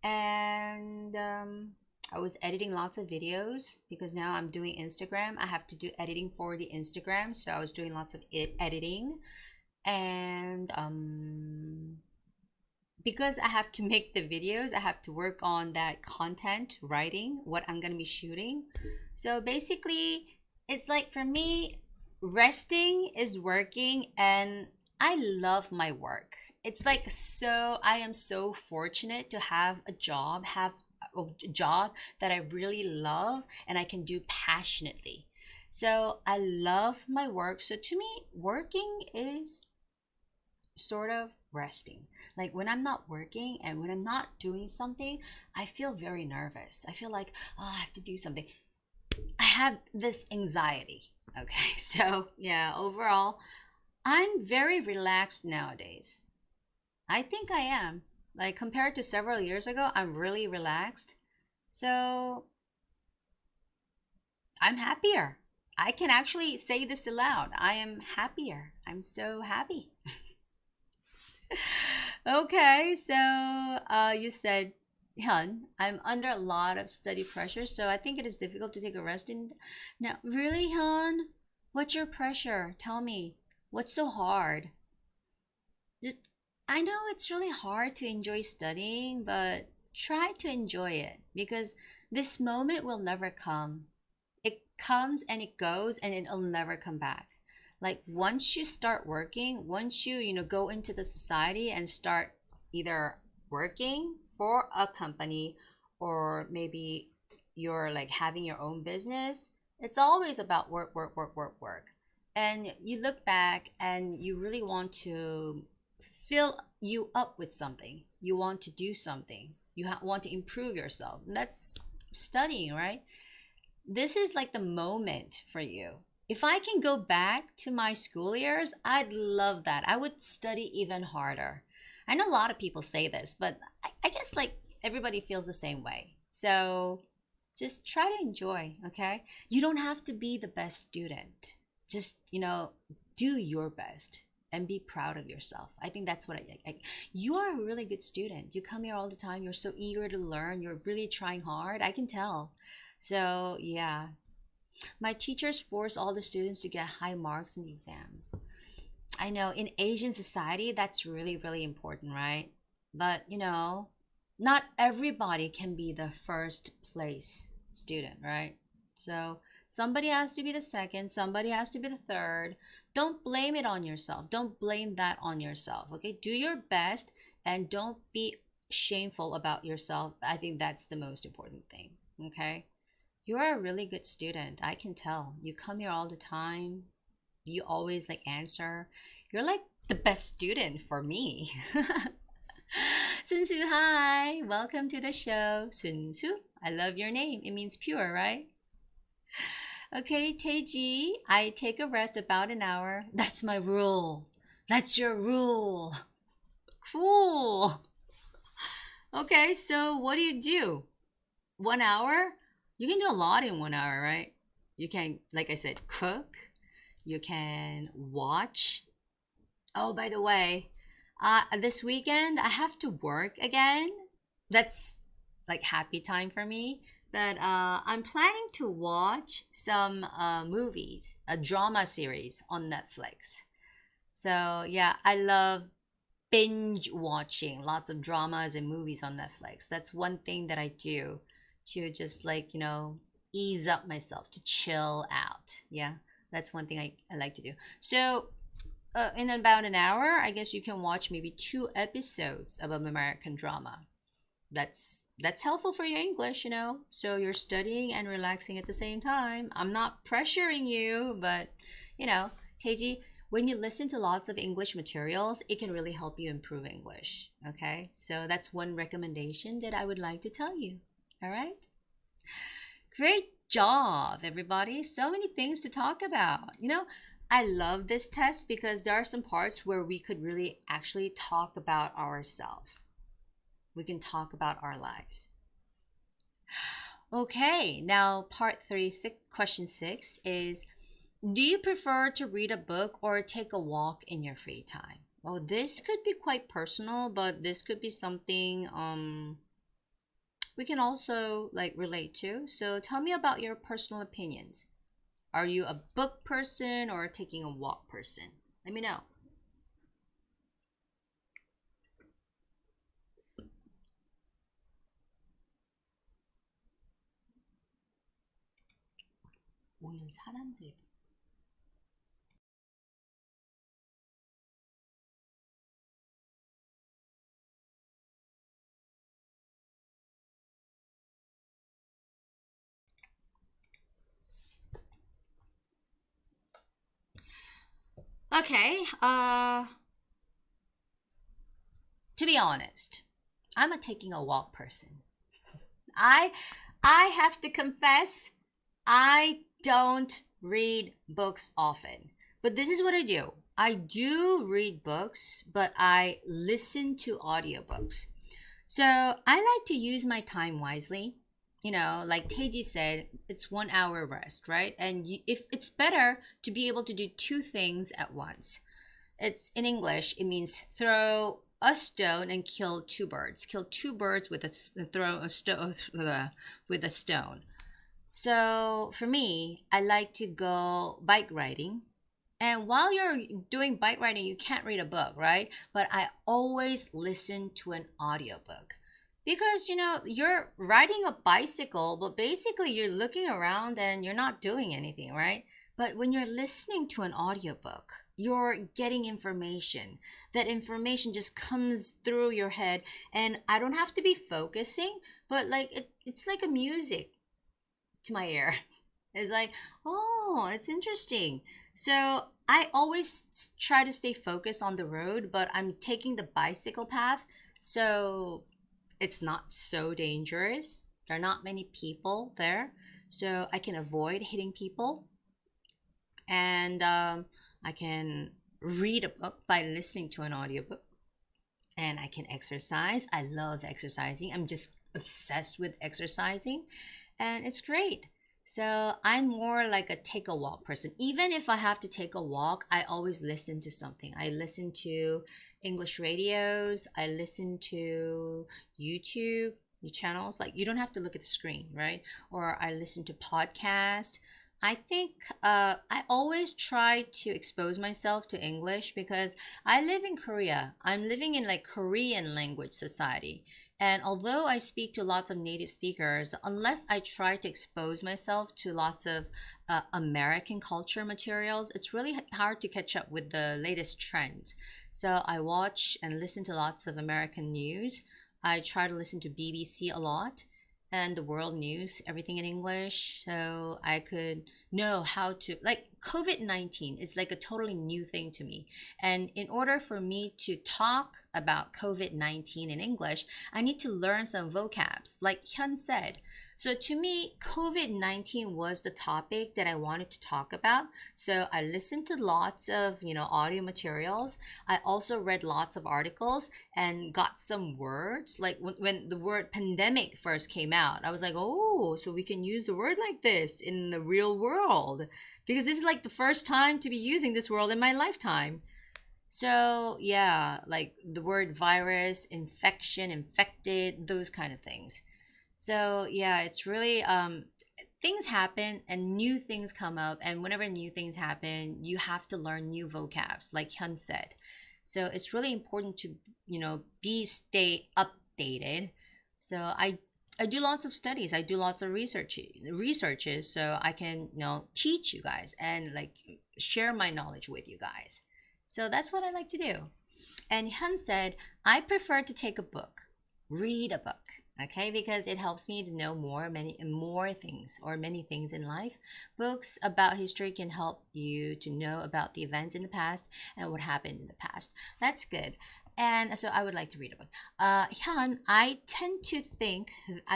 And I was editing lots of videos because now I'm doing Instagram. I have to do editing for the Instagram. So I was doing lots of editing. And because I have to make the videos, I have to work on that content, writing, what I'm going to be shooting. So basically, it's like for me, resting is working, and I love my work. It's like I am so fortunate to have a job that I really love and I can do passionately. So I love my work. So to me, working is sort of resting. Like when I'm not working and when I'm not doing something, I feel very nervous. I feel like, oh, I have to do something. I have this anxiety. Okay, so yeah, overall, I'm very relaxed nowadays. I think I am. Like compared to several years ago, I'm really relaxed. So I'm happier. I can actually say this aloud. I am happier. I'm so happy. Okay, so you said, Hyun, I'm under a lot of study pressure, so I think it is difficult to take a rest. Now, really, Hyun? What's your pressure? Tell me. What's so hard? Just, I know it's really hard to enjoy studying, but try to enjoy it because this moment will never come. It comes and it goes and it'll never come back. Like once you start working, once you go into the society and start either working for a company or maybe you're like having your own business, it's always about work, work, work, work, work. And you look back and you really want to fill you up with something. You want to do something. You want to improve yourself. And that's studying, right? This is like the moment for you. If I can go back to my school years, I'd love that. I would study even harder. I know a lot of people say this, but I guess like everybody feels the same way. So just try to enjoy, okay? You don't have to be the best student. Just, do your best and be proud of yourself. I think that's what you are a really good student. You come here all the time. You're so eager to learn. You're really trying hard. I can tell. So, yeah. My teachers force all the students to get high marks in the exams. I know in Asian society, that's really, really important, right? But, not everybody can be the first place student, right? So somebody has to be the second, somebody has to be the third. Don't blame it on yourself. Don't blame that on yourself, okay? Do your best and don't be shameful about yourself. I think that's the most important thing, okay? You're a really good student. I can tell. You come here all the time. You always like answer. You're like the best student for me. Sunsu, hi. Welcome to the show. Sunsu, I love your name. It means pure, right? Okay, Taeji, I take a rest about an hour. That's my rule. That's your rule. Cool. Okay, so what do you do? 1 hour, you can do a lot in 1 hour, right? You can, like I said, cook. You can watch. Oh, by the way, this weekend I have to work again. That's like happy time for me. But I'm planning to watch some movies, a drama series on Netflix. So yeah, I love binge watching lots of dramas and movies on Netflix. That's one thing that I do to just like, ease up myself, to chill out. Yeah, that's one thing I like to do. So in about an hour, I guess you can watch maybe 2 episodes of an American drama. That's helpful for your English, so you're studying and relaxing at the same time. I'm not pressuring you, but Teji, when you listen to lots of English materials, it can really help you improve English. Okay, so that's one recommendation that I would like to tell you. All right, great job, everybody. So many things to talk about. I love this test because there are some parts where we could really actually talk about ourselves. We can talk about our lives. Okay, now part 3, question 6 is, do you prefer to read a book or take a walk in your free time? Well, this could be quite personal, but this could be something we can also relate to. So tell me about your personal opinions. Are you a book person or taking a walk person? Let me know. 오늘 사람들 Okay, to be honest, I'm a taking a walk person. I have to confess, I don't read books often. But this is what I do. I do read books, but I listen to audiobooks. So I like to use my time wisely. Like Teji said, it's 1 hour rest, right? And if it's better to be able to do 2 things at once. It's in English, it means throw a stone and kill 2 birds. Kill 2 birds with with a stone. So for me, I like to go bike riding. And while you're doing bike riding, you can't read a book, right? But I always listen to an audiobook. Because, you're riding a bicycle, but basically you're looking around and you're not doing anything, right? But when you're listening to an audiobook, you're getting information. That information just comes through your head, and I don't have to be focusing, but it's like a music to my ear. It's like, oh, it's interesting. So I always try to stay focused on the road, but I'm taking the bicycle path, so it's not so dangerous. There are not many people there, so I can avoid hitting people. And I can read a book by listening to an audiobook. And I can exercise. I love exercising. I'm just obsessed with exercising. And it's great. So I'm more like a take a walk person. Even if I have to take a walk, I always listen to something. I listen to English radios. I listen to YouTube channels. Like, you don't have to look at the screen, right? Or I listen to podcasts. I think I always try to expose myself to English because I live in Korea. I'm living in Korean language society. And although I speak to lots of native speakers, unless I try to expose myself to lots of American culture materials, it's really hard to catch up with the latest trends. So I watch and listen to lots of American news. I try to listen to BBC a lot and the world news, everything in English, so I could know how to, COVID-19 is a totally new thing to me. And in order for me to talk about COVID-19 in English, I need to learn some vocabs. Like Hyun said, So to me, COVID-19 was the topic that I wanted to talk about. So I listened to lots of, audio materials. I also read lots of articles and got some words. Like when the word pandemic first came out, I was like, oh, so we can use the word like this in the real world. Because this is like the first time to be using this word in my lifetime. So yeah, like the word virus, infection, infected, those kind of things. So yeah, it's really things happen and new things come up, and whenever new things happen, you have to learn new vocabs, like Hyun said. So it's really important to stay updated. So I do lots of studies. I do lots of researches, so I can teach you guys and like share my knowledge with you guys. So that's what I like to do. And Hyun said, I prefer to take a book, read a book. Okay, because it helps me to know many things in life. Books about history can help you to know about the events in the past and what happened in the past. That's good. And so I would like to read a book. Hyun, I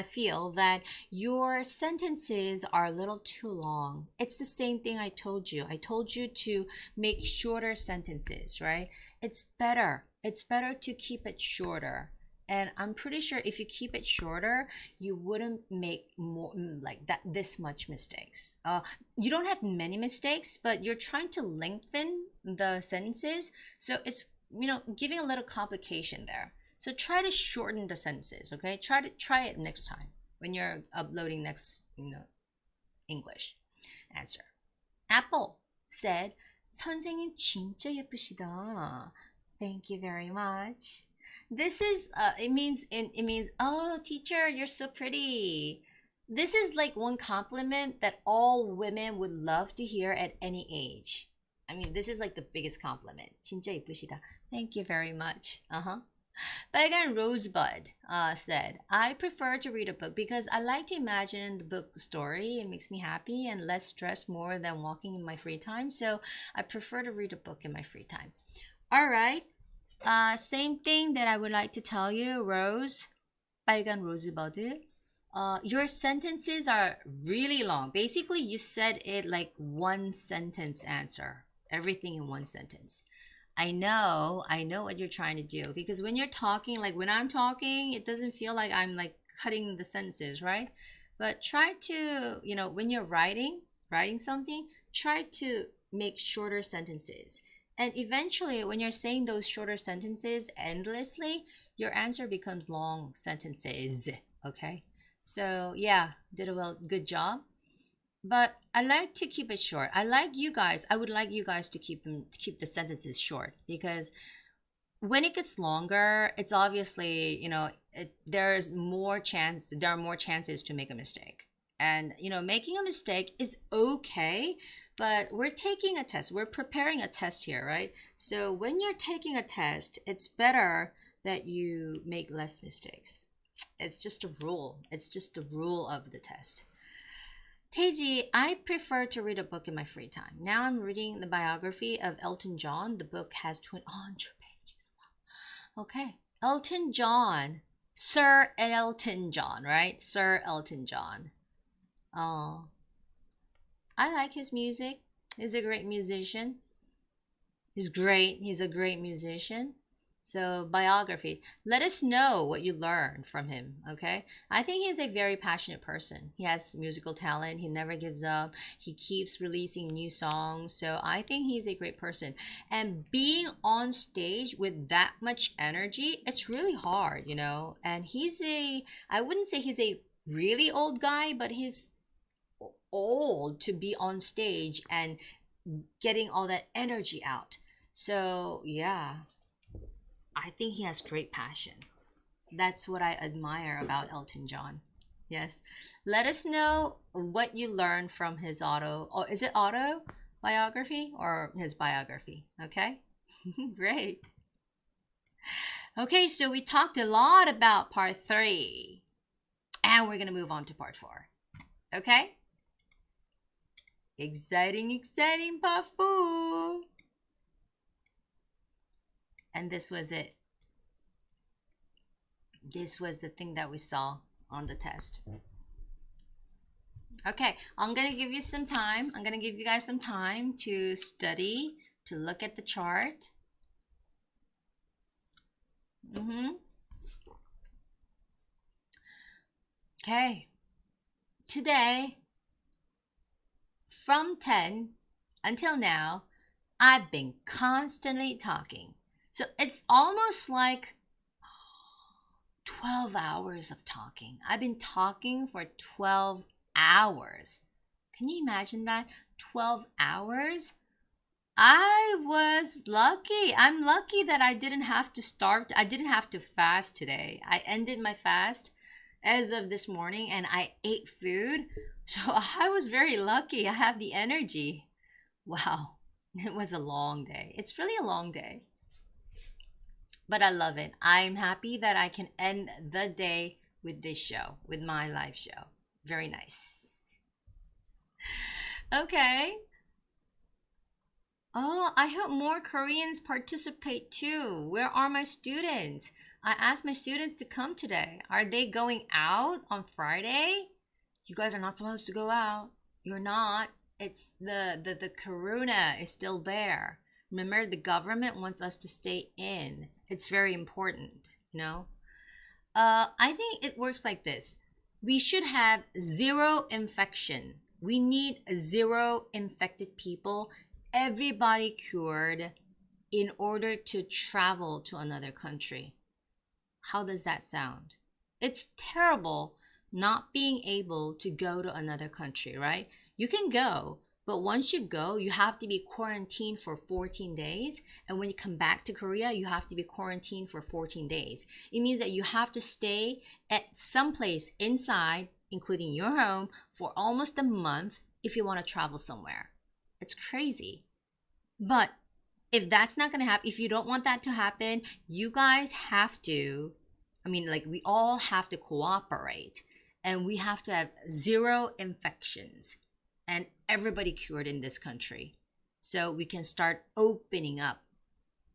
feel that your sentences are a little too long. It's the same thing I told you. I told you to make shorter sentences, right? It's better. It's better to keep it shorter. And I'm pretty sure if you keep it shorter, you wouldn't make more like that this much mistakes. You don't have many mistakes, but you're trying to lengthen the sentences, so it's giving a little complication there. So try to shorten the sentences. Okay, try it next time when you're uploading next English answer. Apple said, "선생님 진짜 예쁘시다." Thank you very much. This is it means oh teacher, you're so pretty. This is like one compliment that all women would love to hear at any age. I mean, this is like the biggest compliment. 진짜 예쁘시다. Thank you very much. 빨간 Rosebud said, I prefer to read a book because I like to imagine the book story. It makes me happy and less stressed more than walking in my free time. So I prefer to read a book in my free time. All right. Same thing that I would like to tell you, Rose, 빨간 Rosebud. Your sentences are really long. Basically, you said it like one sentence answer. Everything in one sentence. I know what you're trying to do, because when you're talking, like when I'm talking, it doesn't feel like I'm like cutting the sentences, right? But try to, when you're writing something, try to make shorter sentences. And eventually, when you're saying those shorter sentences endlessly, your answer becomes long sentences, okay? So yeah, did a good job. But I like to keep it short. I would like you guys to keep the sentences short, because when it gets longer, it's obviously, there are more chances to make a mistake. And, making a mistake is okay, but we're taking a test. We're preparing a test here, right? So when you're taking a test, it's better that you make less mistakes. It's just a rule. It's just the rule of the test. Teji, I prefer to read a book in my free time. Now I'm reading the biography of Elton John. The book has 200 pages. Okay. Elton John. Sir Elton John, right? Sir Elton John. Oh. I like his music. He's a great musician. He's great. He's a great musician. So, biography. Let us know what you learned from him, okay? I think he's a very passionate person. He has musical talent. He never gives up. He keeps releasing new songs. So, I think he's a great person. And being on stage with that much energy, it's really hard, And I wouldn't say he's a really old guy, but he's old to be on stage and getting all that energy out. So, yeah. I think he has great passion. That's what I admire about Elton John. Yes. Let us know what you learned from his is it autobiography or his biography? Okay. Great. Okay, so we talked a lot about part 3. And we're going to move on to part 4. Okay? Exciting part 4. And this was it. This was the thing that we saw on the test. Okay, I'm gonna give you some time. I'm gonna give you guys some time to study, to look at the chart. Okay. Today, from 10 until now, I've been constantly talking. So it's almost like 12 hours of talking. I've been talking for 12 hours. Can you imagine that? 12 hours? I was lucky. I'm lucky that I didn't have to fast today. I ended my fast as of this morning and I ate food. So I was very lucky. I have the energy. Wow. It was a long day. It's really a long day. But I love it. I'm happy that I can end the day with this show, with my live show. Very nice. Okay. Oh, I hope more Koreans participate too. Where are my students? I asked my students to come today. Are they going out on Friday? You guys are not supposed to go out. You're not. It's the corona is still there. Remember, the government wants us to stay in. It's very important, you know? I think it works like this. We should have 0 infection. We need 0 infected people, everybody cured, in order to travel to another country. How does that sound? It's terrible not being able to go to another country, right? You can go, but once you go, you have to be quarantined for 14 days. And when you come back to Korea, you have to be quarantined for 14 days. It means that you have to stay at some place inside, including your home, for almost a month if you want to travel somewhere. It's crazy. But if that's not going to happen, if you don't want that to happen, you guys have to, we all have to cooperate. And we have to have 0 infections and everybody cured in this country. So we can start opening up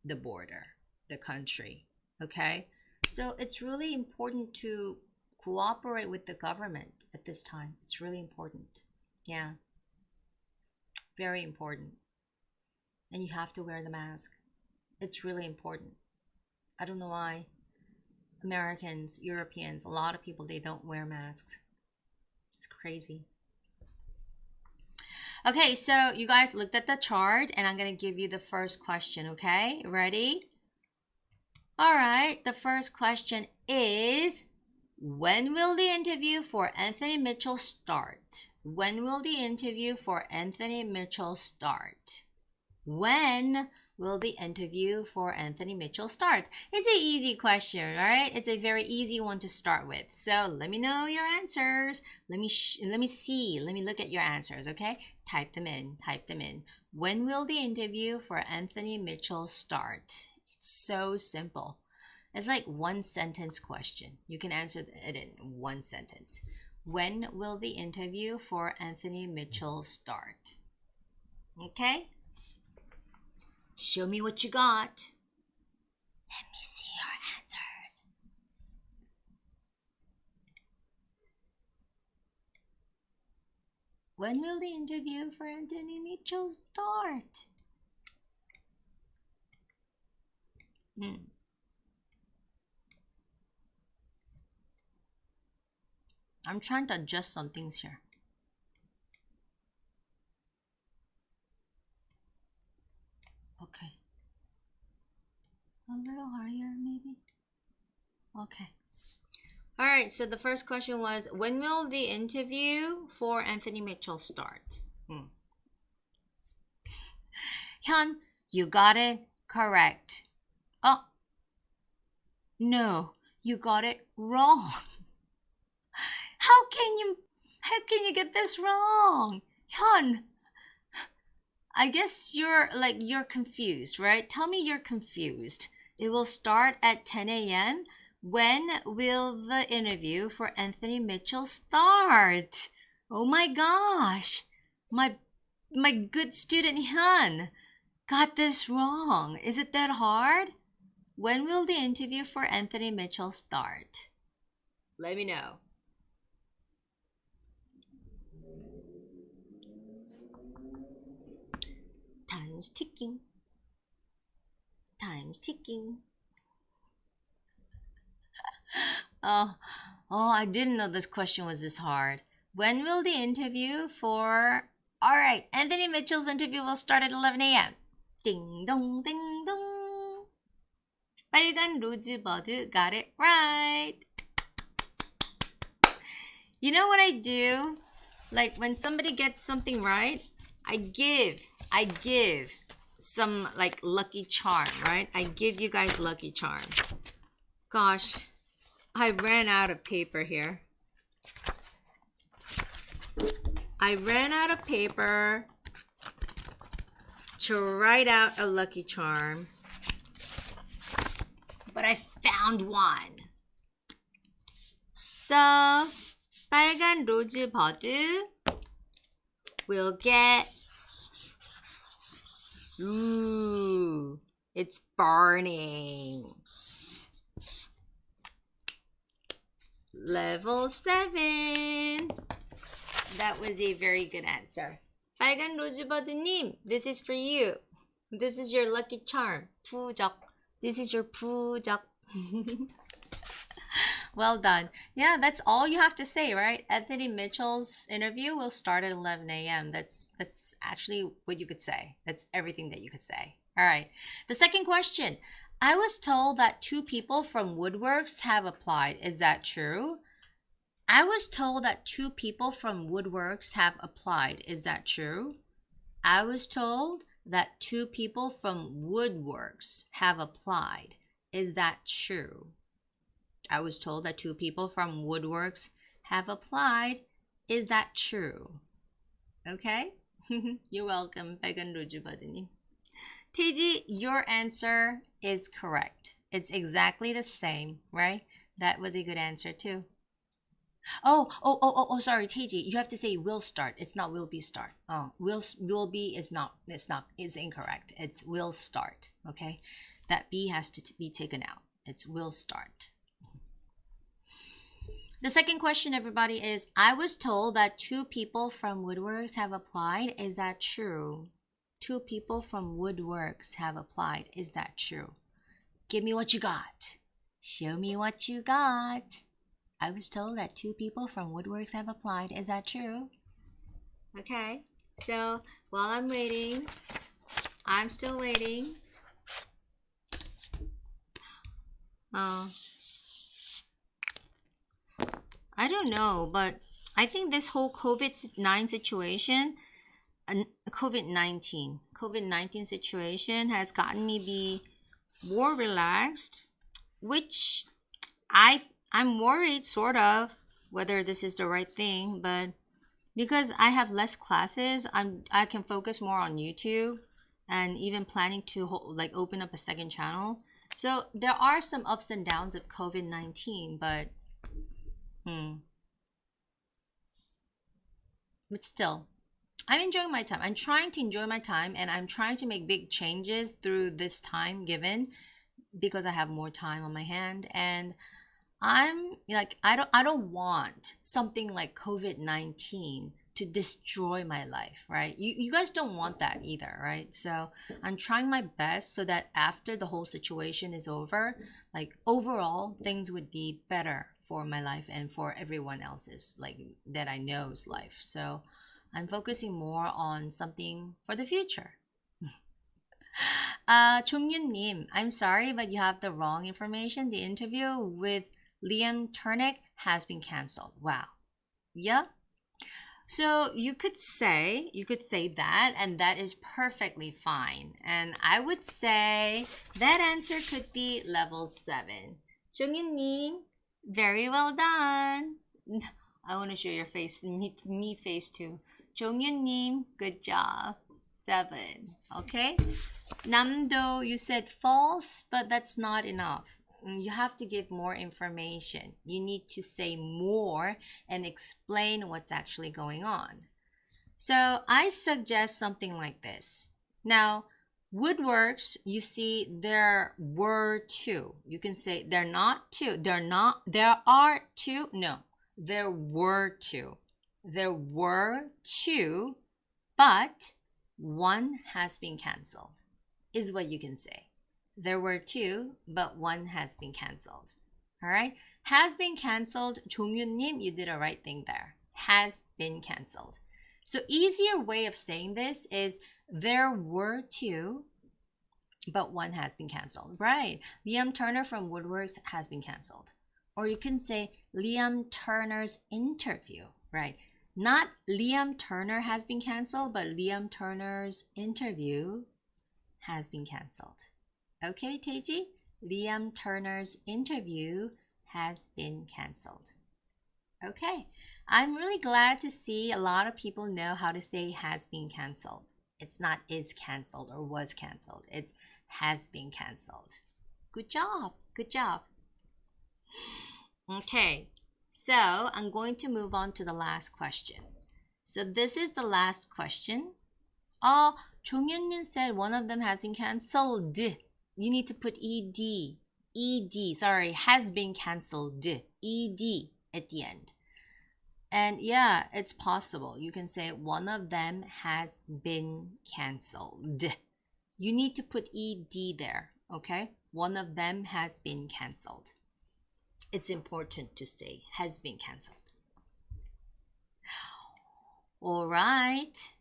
the border, the country, okay? So it's really important to cooperate with the government at this time. It's really important. Yeah. Very important. And you have to wear the mask. It's really important. I don't know why Americans, Europeans, a lot of people, they don't wear masks. It's crazy. Okay, so you guys looked at the chart and I'm going to give you the first question, okay? Ready? All right, the first question is, when will the interview for Anthony Mitchell start? When will the interview for Anthony Mitchell start? When will the interview for Anthony Mitchell start? It's an easy question, all right? It's a very easy one to start with. So let me know your answers. Let me see. Let me look at your answers, okay? Type them in. When will the interview for Anthony Mitchell start? It's so simple. It's like 1 sentence question. You can answer it in 1 sentence. When will the interview for Anthony Mitchell start? Okay? Show me what you got. Let me see your answers. When will the interview for Anthony Mitchell start? I'm trying to adjust some things here. Okay. A little higher, maybe? Okay. All right, so the first question was, when will the interview for Anthony Mitchell start? Hyun, you got it correct. Oh, no, you got it wrong. How can you get this wrong? Hyun, I guess you're confused, right? Tell me you're confused. It will start at 10 a.m. When will the interview for Anthony Mitchell start? Oh my gosh. My good student Hyun got this wrong. Is it that hard? When will the interview for Anthony Mitchell start? Let me know. Time's ticking. Time's ticking. Oh, I didn't know this question was this hard. When will the interview for... Alright, Anthony Mitchell's interview will start at 11 a.m. Ding dong, ding dong. 빨간 로즈버드 got it right. You know what I do? Like when somebody gets something right, I give some like lucky charm, right? I give you guys lucky charm. Gosh, I ran out of paper here. I ran out of paper to write out a lucky charm, but I found one. So, 빨간 로즈버드 will get, ooh, it's burning. Level 7. That was a very good answer. 빨간 로즈버드님, this is for you. This is your lucky charm. 부적. This is your 부적. Well done. Yeah, that's all you have to say, right? Anthony Mitchell's interview will start at 11 a.m. That's actually what you could say. That's everything that you could say. All right. The second question. I was told that 2 people from Woodworks have applied. Is that true? I was told that 2 people from Woodworks have applied. Is that true? I was told that 2 people from Woodworks have applied. Is that true? I was told that 2 people from Woodworks have applied. Is that true? Okay? You're welcome, 빨간 로즈버드님. Teji, your answer is correct. It's exactly the same, right? That was a good answer too. Oh, sorry, Teji. You have to say will start. It's not will be start. Oh, will be is not, it's incorrect. It's will start, okay? That B has to be taken out. It's will start. The second question, everybody, is I was told that 2 people from Woodworks have applied. Is that true? 2 people from Woodworks have applied. Is that true? Give me what you got. Show me what you got. I was told that 2 people from Woodworks have applied. Is that true? Okay. So while I'm waiting, I'm still waiting. I don't know, but I think this whole COVID-19 situation has gotten me be more relaxed, which I'm worried sort of whether this is the right thing, but because I have less classes, I can focus more on YouTube and even planning to open up a second channel. So there are some ups and downs of COVID-19, but still, I'm enjoying my time. I'm trying to enjoy my time, and I'm trying to make big changes through this time given because I have more time on my hand. And I'm like, I don't want something like COVID-19 to destroy my life, right? You guys don't want that either, right? So I'm trying my best so that after the whole situation is over, like overall things would be better for my life and for everyone else's, like that I know's life. So I'm focusing more on something for the future. 종윤님, I'm sorry, but you have the wrong information. The interview with Liam Turnick has been canceled. Wow. Yeah. So you could say that, and that is perfectly fine. And I would say that answer could be level 7. 종윤님, very well done. I want to show your face, me face too. 종윤님, good job. 7. Okay. Namdo, you said false, but that's not enough. You have to give more information. You need to say more and explain what's actually going on. So I suggest something like this. Now, Woodworks, you see, there were 2. You can say they're not 2. There are 2. No, there were 2. There were 2, but one has been canceled is what you can say. There were two, but one has been canceled. All right? Has been canceled. 종윤님, you did a right thing there. Has been canceled. So easier way of saying this is there were two, but one has been canceled. Right. Liam Turner from Woodworks has been canceled. Or you can say Liam Turner's interview. Right. Not Liam Turner has been canceled, but Liam Turner's interview has been canceled. Okay, Teji? Liam Turner's interview has been canceled. Okay. I'm really glad to see a lot of people know how to say has been canceled. It's not is canceled or was canceled. It's has been canceled. Good job. Good job. Okay. So I'm going to move on to the last question. So this is the last question. Oh, 종윤님 said one of them has been canceled. You need to put ed. Ed. Sorry, has been canceled. Ed at the end. And yeah, it's possible. You can say one of them has been canceled. You need to put ed there, okay? One of them has been canceled. It's important to say has been canceled. All right.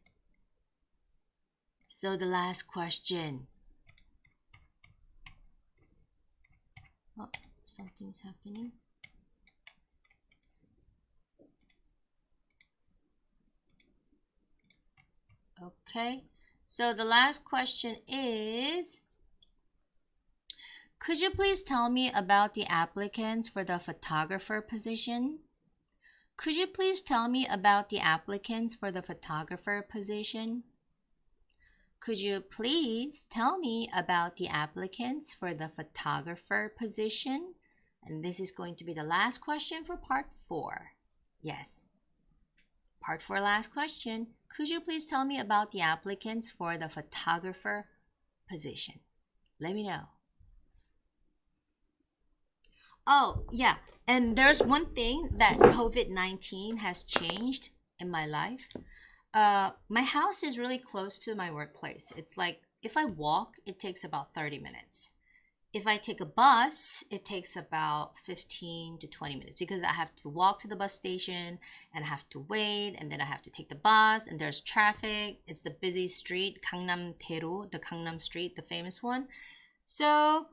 So the last question. Oh, something's happening. Okay, so the last question is, could you please tell me about the applicants for the photographer position? Could you please tell me about the applicants for the photographer position? Could you please tell me about the applicants for the photographer position? And this is going to be the last question for part 4. Yes. Part 4, last question. Could you please tell me about the applicants for the photographer position? Let me know. Oh, yeah. And there's one thing that COVID-19 has changed in my life. My house is really close to my workplace. It's like if I walk, it takes about 30 minutes. If I take a bus, it takes about 15 to 20 minutes because I have to walk to the bus station and I have to wait and then I have to take the bus and there's traffic. It's the busy street, Gangnam-daero, the Gangnam Street, the famous one. So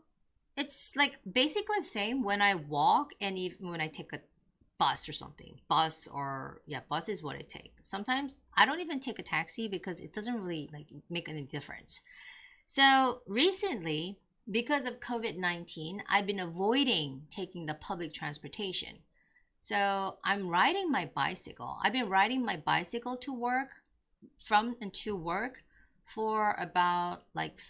it's like basically the same when I walk and even when I take a bus or something. Bus is what I take. Sometimes I don't even take a taxi because it doesn't really like make any difference. So recently, because of COVID-19, I've been avoiding taking the public transportation. So I'm riding my bicycle. I've been riding my bicycle to work, from and to work for about like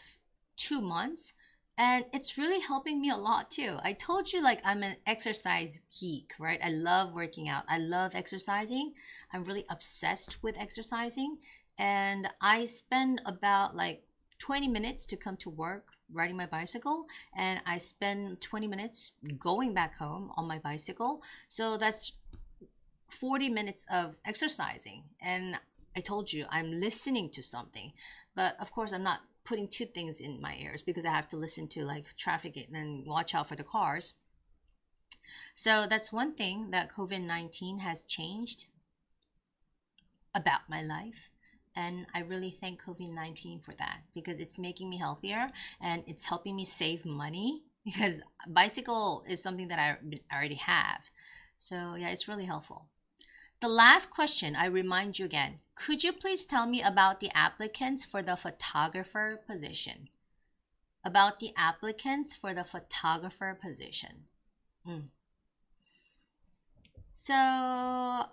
2 months. And it's really helping me a lot too. I told you like I'm an exercise geek, right? I love working out. I love exercising. I'm really obsessed with exercising. And I spend about like 20 minutes to come to work riding my bicycle, and I spend 20 minutes going back home on my bicycle. So that's 40 minutes of exercising. And I told you I'm listening to something, but of course I'm not putting 2 things in my ears because I have to listen to like traffic and watch out for the cars. So that's one thing that COVID-19 has changed about my life. And I really thank COVID-19 for that because it's making me healthier and it's helping me save money because bicycle is something that I already have. So yeah, it's really helpful. The last question, I remind you again, could you please tell me about the applicants for the photographer position? About the applicants for the photographer position. So,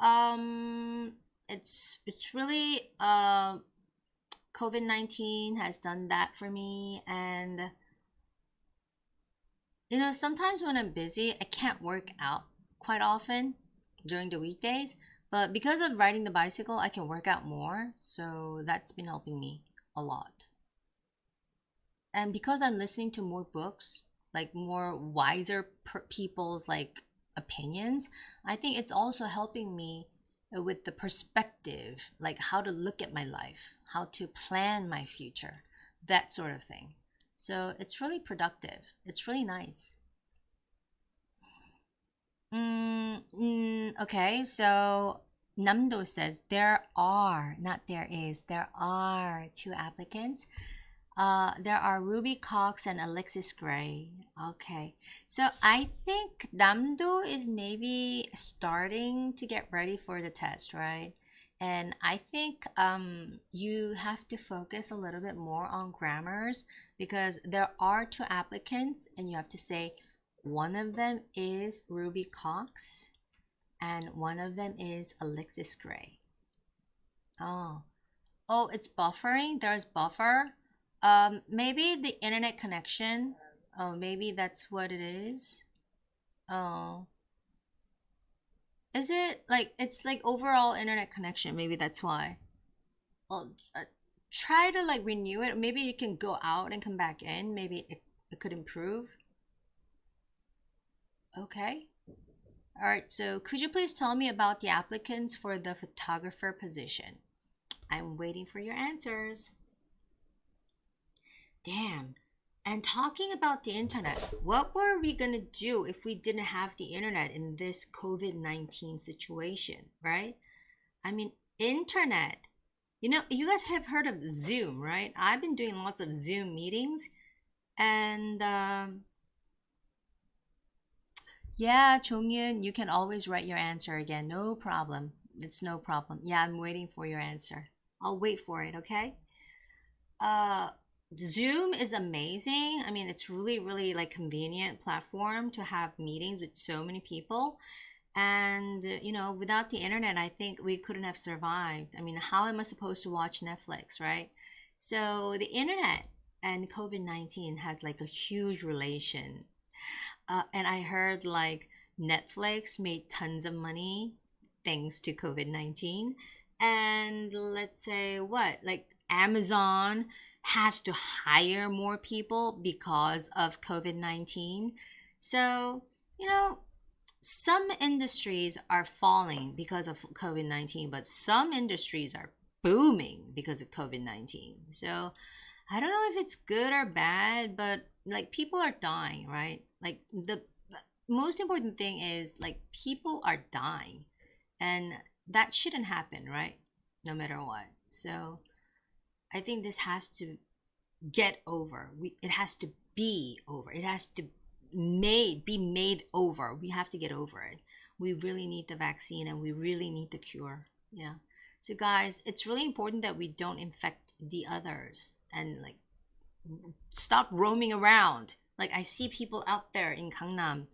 it's really COVID-19 has done that for me. And you know, sometimes when I'm busy, I can't work out quite often during the weekdays, but because of riding the bicycle, I can work out more. So that's been helping me a lot. And because I'm listening to more books, like more wiser people's like opinions, I think it's also helping me with the perspective, like how to look at my life, how to plan my future, that sort of thing. So it's really productive. It's really nice. Okay, so Namdo says there are, not there is, there are 2 applicants. There are Ruby Cox and Alexis Gray. Okay, so I think Namdo is maybe starting to get ready for the test, right? And I think you have to focus a little bit more on grammars because there are 2 applicants and you have to say one of them is Ruby Cox and one of them is Alexis Gray. Oh, it's buffering. There's buffer. Maybe the internet connection. Oh, maybe that's what it is. Oh, is it like it's like overall internet connection? Maybe that's why. Well, try to like renew it. Maybe you can go out and come back in. Maybe it could improve. Okay. All right. So could you please tell me about the applicants for the photographer position? I'm waiting for your answers. Damn. And talking about the internet, what were we going to do if we didn't have the internet in this COVID-19 situation, right? I mean, internet. You know, you guys have heard of Zoom, right? I've been doing lots of Zoom meetings. And yeah, Chongyun, you can always write your answer again. No problem. It's no problem. Yeah, I'm waiting for your answer. I'll wait for it, okay? Zoom is amazing. I mean, it's really like convenient platform to have meetings with so many people. And you know, without the internet, I think we couldn't have survived. I mean, how am I supposed to watch Netflix, right? So the internet and COVID-19 has like a huge relation. And I heard like Netflix made tons of money thanks to COVID-19. And let's say what, like Amazon has to hire more people because of COVID-19. So, you know, some industries are falling because of COVID-19, but some industries are booming because of COVID-19. So I don't know if it's good or bad, but like people are dying, right? Like the most important thing is like people are dying and that shouldn't happen, right? No matter what. So I think this has to get over. It has to be over. It has to be made over. We have to get over it. We really need the vaccine and we really need the cure. Yeah. So guys, it's really important that we don't infect the others and like stop roaming around. Like I see people out there in Gangnam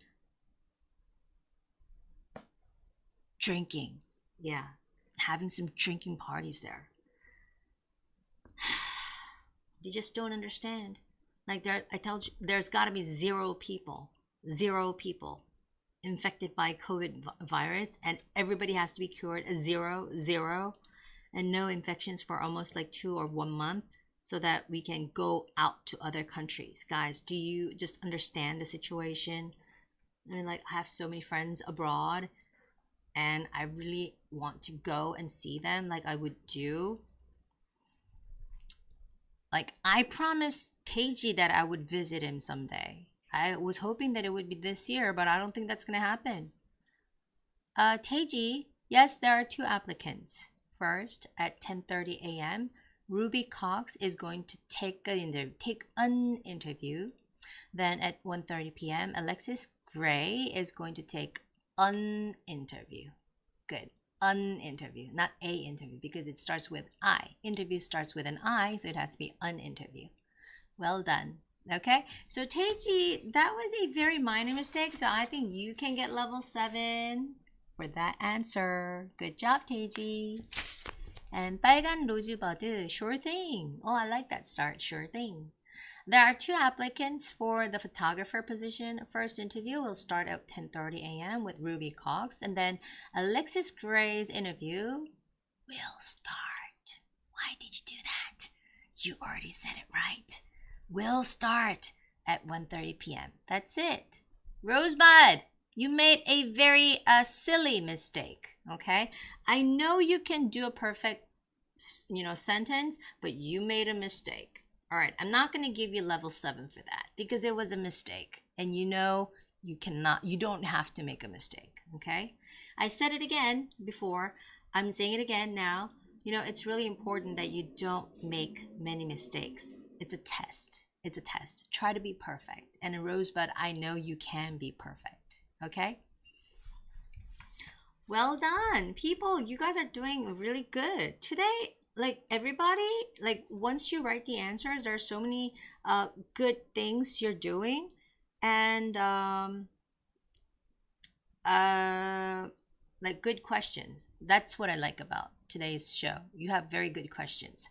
drinking. Yeah. Having some drinking parties there. They just don't understand. Like I told you, there's got to be zero people infected by COVID virus, and everybody has to be cured. Zero, and no infections for almost like 2 or 1 month, so that we can go out to other countries. Guys, do you just understand the situation? I mean, like I have so many friends abroad, and I really want to go and see them, like I would do. Like, I promised Teiji that I would visit him someday. I was hoping that it would be this year, but I don't think that's going to happen. Teiji, yes, there are 2 applicants. First, at 10:30 a.m., Ruby Cox is going to take an interview. Then at 1:30 p.m., Alexis Gray is going to take an interview. Good. An interview, not a interview, because it starts with I. Interview starts with an I, so it has to be an interview. Well done. Okay, so Teiji, that was a very minor mistake, so I think you can get level 7 for that answer. Good job, Teiji. And 빨간 로즈버드, sure thing. Oh, I like that start, sure thing. There are 2 applicants for the photographer position. First interview will start at 10:30 a.m. with Ruby Cox, and then Alexis Gray's interview will start. Why did you do that? You already said it right. Will start at 1:30 p.m. That's it. Rosebud, You made a very silly mistake, okay? I know you can do a perfect, sentence, but you made a mistake. All right, I'm not going to give you level 7 for that because it was a mistake. And you don't have to make a mistake, okay? I said it again before. I'm saying it again now. It's really important that you don't make many mistakes. It's a test. It's a test. Try to be perfect. And in Rosebud, I know you can be perfect, okay? Well done. People, you guys are doing really good. Today, everybody, once you write the answers, there are so many good things you're doing. And good questions. That's what I like about today's show. You have very good questions.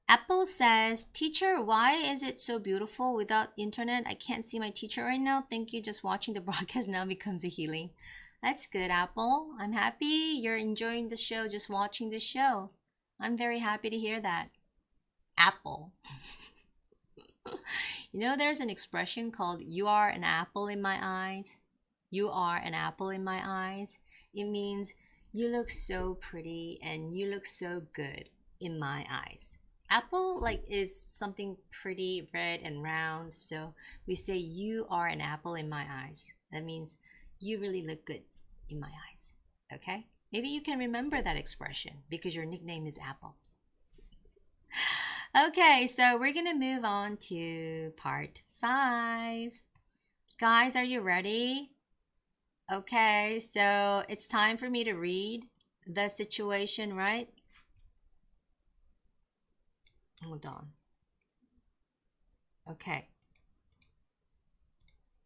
Apple says, teacher, why is it so beautiful without internet? I can't see my teacher right now. Thank you. Just watching the broadcast now becomes a healing. That's good, Apple. I'm happy you're enjoying the show, just watching the show. I'm very happy to hear that. Apple. There's an expression called, you are an apple in my eyes. You are an apple in my eyes. It means you look so pretty and you look so good in my eyes. Apple is something pretty red and round. So we say you are an apple in my eyes. That means you really look good in my eyes. Okay? Maybe you can remember that expression because your nickname is Apple. Okay, so we're going to move on to part 5. Guys, are you ready? Okay, so it's time for me to read the situation, right? Hold on. Okay.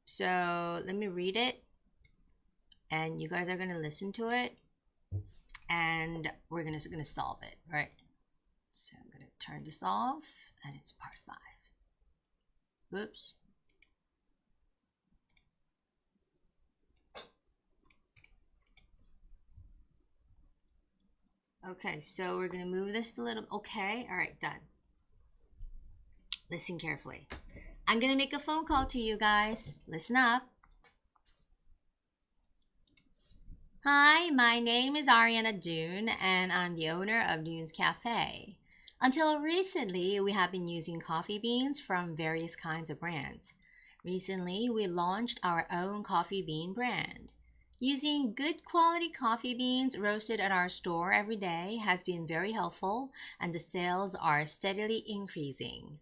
So let me read it. And you guys are going to listen to it. And we're going to solve it, right? So I'm going to turn this off. And it's part 5. Whoops. Okay, so we're going to move this a little. Okay, all right, done. Listen carefully. I'm going to make a phone call to you guys. Listen up. Hi, my name is Ariana Dune, and I'm the owner of Dune's Cafe. Until recently, we have been using coffee beans from various kinds of brands. Recently, we launched our own coffee bean brand. Using good quality coffee beans roasted at our store every day has been very helpful, and the sales are steadily increasing.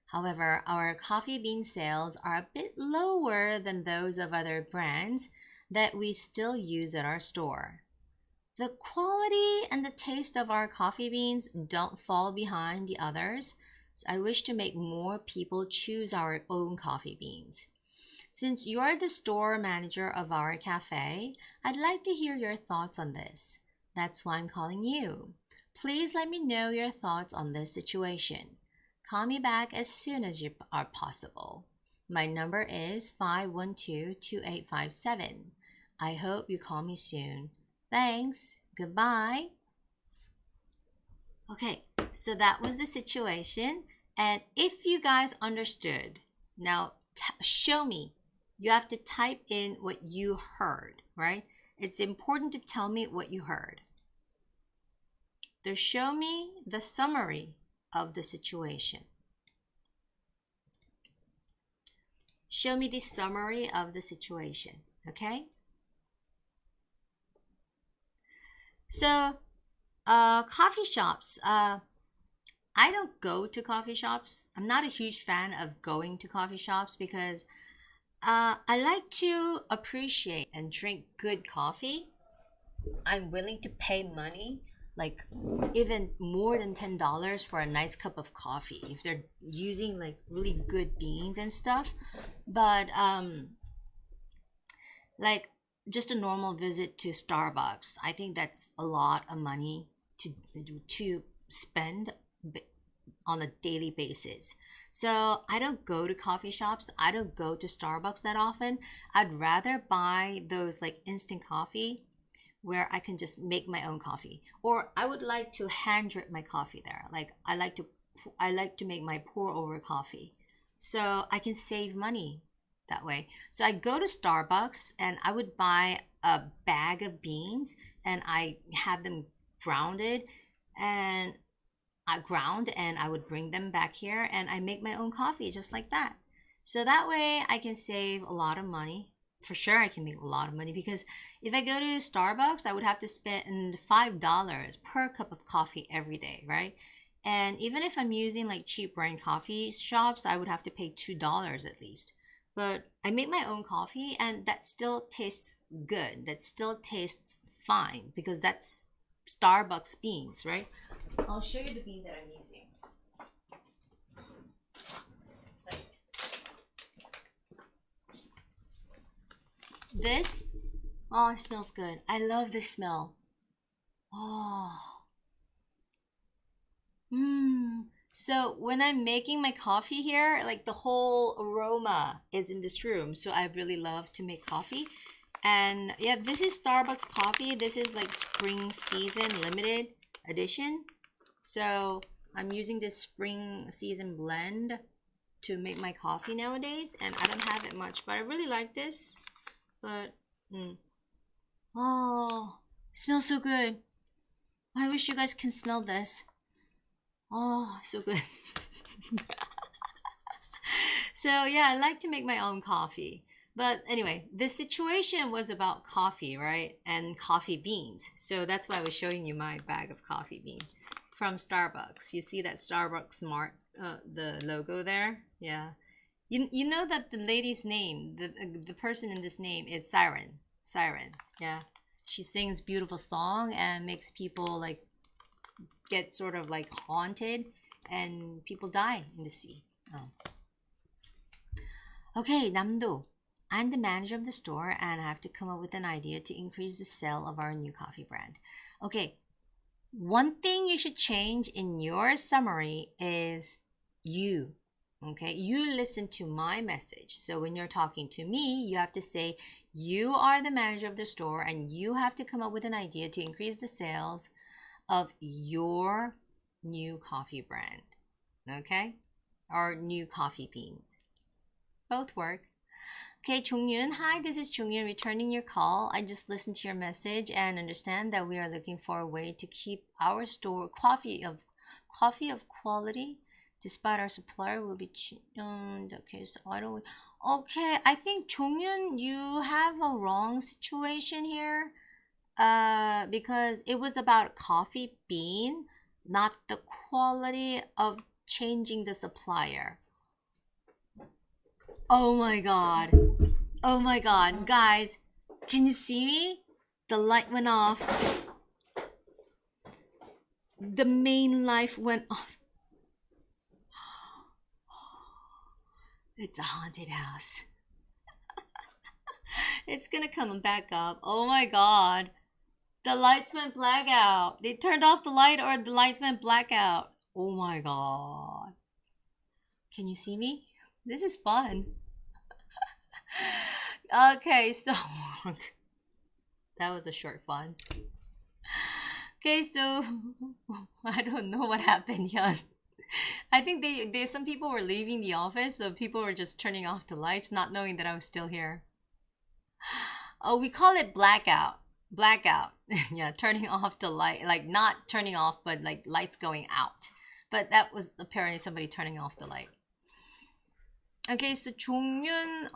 However, our coffee bean sales are a bit lower than those of other brands that we still use at our store. The quality and the taste of our coffee beans don't fall behind the others, so I wish to make more people choose our own coffee beans. Since you're the store manager of our cafe, I'd like to hear your thoughts on this. That's why I'm calling you. Please let me know your thoughts on this situation. Call me back as soon as you are possible. My number is 512-2857. I hope you call me soon. Thanks. Goodbye. Okay, so that was the situation. And if you guys understood, now show me. You have to type in what you heard, right? It's important to tell me what you heard. So show me the summary of the situation. Show me the summary of the situation, okay? So, coffee shops. I don't go to coffee shops. I'm not a huge fan of going to coffee shops because I like to appreciate and drink good coffee. I'm willing to pay money, like even more than $10 for a nice cup of coffee if they're using like really good beans and stuff. But like just a normal visit to Starbucks, I think that's a lot of money to spend on a daily basis. So I don't go to coffee shops. I don't go to Starbucks that often. I'd rather buy those like instant coffee where I can just make my own coffee. Or I would like to hand drip my coffee there. Like I like to make my pour over coffee. So I can save money that way. So I go to Starbucks and I would buy a bag of beans and I have them grounded and I would bring them back here and I make my own coffee just like that. So that way I can save a lot of money. For sure I can make a lot of money because if I go to Starbucks, I would have to spend $5 per cup of coffee every day, right? And even if I'm using like cheap brand coffee shops, I would have to pay $2 at least. But I make my own coffee and that still tastes good. That still tastes fine because that's Starbucks beans, right? I'll show you the bean that I'm using. This, oh, it smells good. I love this smell. Oh. So when I'm making my coffee here, like the whole aroma is in this room. So I really love to make coffee. And yeah, this is Starbucks coffee. This is like spring season limited edition. So I'm using this spring season blend to make my coffee nowadays. And I don't have it much, but I really like this. But, oh, it smells so good. I wish you guys can smell this. Oh, so good. So yeah, I like to make my own coffee. But anyway, this situation was about coffee, right? And coffee beans. So that's why I was showing you my bag of coffee beans from Starbucks. You see that Starbucks mark, the logo there? Yeah. You know that the lady's name, the person in this name is Siren. Siren, yeah. She sings beautiful song and makes people like get sort of like haunted and people die in the sea. Oh. Okay, 남도. I'm the manager of the store and I have to come up with an idea to increase the sale of our new coffee brand. Okay, one thing you should change in your summary is you. Okay, you listen to my message. So when you're talking to me, you have to say, you are the manager of the store and you have to come up with an idea to increase the sales of your new coffee brand. Okay, or new coffee beans. Both work. Okay, Chung-Yun. Hi, this is Chung-Yun returning your call. I just listened to your message and understand that we are looking for a way to keep our store coffee of quality despite our supplier will be okay, so why don't we okay, I think Chung-Yun, you have a wrong situation here because it was about coffee bean, not the quality of changing the supplier. Oh my god, guys, can you see me? The light went off, the main light went off. It's a haunted house. It's gonna come back up. Oh my god. The lights went black out. They turned off the light or the lights went black out. Oh my god. Can you see me? This is fun. Okay, so that was a short fun. Okay, so I don't know what happened, Hyun. I think they some people were leaving the office, so people were just turning off the lights, not knowing that I was still here. Oh, we call it blackout. Blackout. Yeah, turning off the light, like not turning off, but like lights going out. But that was apparently somebody turning off the light. Okay, so Chung-Yun,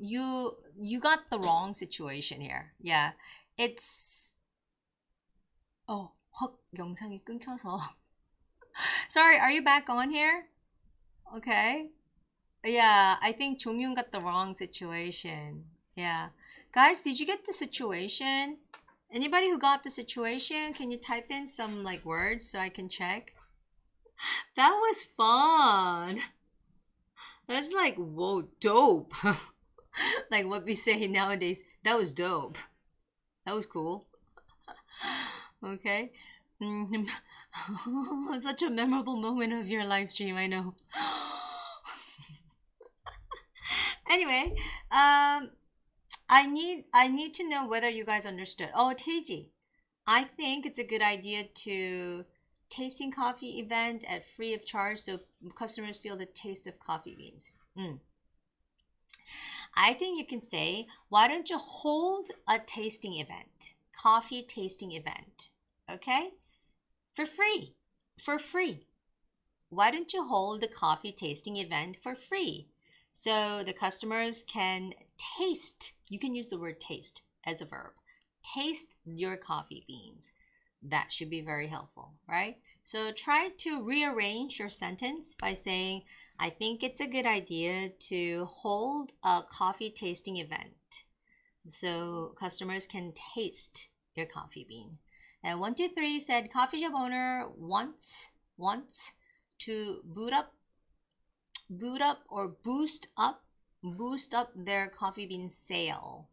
you got the wrong situation here. Yeah, it's 헉, 영상이 끊겨서. Sorry, are you back on here? Okay. Yeah, I think Chung-Yun got the wrong situation. Yeah. Guys, did you get the situation? Anybody who got the situation, can you type in some like words so I can check? That was fun. That's like, whoa, dope. Like what we say nowadays, that was dope. That was cool. Okay. Such a memorable moment of your live stream, I know. Anyway, I need to know whether you guys understood. Oh, Teji, I think it's a good idea to tasting coffee event at free of charge so customers feel the taste of coffee beans. I think you can say, why don't you hold a tasting event, coffee tasting event, okay? For free, for free. Why don't you hold the coffee tasting event for free? So the customers can taste, you can use the word taste as a verb, taste your coffee beans. That should be very helpful, right? So try to rearrange your sentence by saying, I think it's a good idea to hold a coffee tasting event so customers can taste your coffee bean. And 123 said coffee shop owner wants to boost up their coffee bean sale.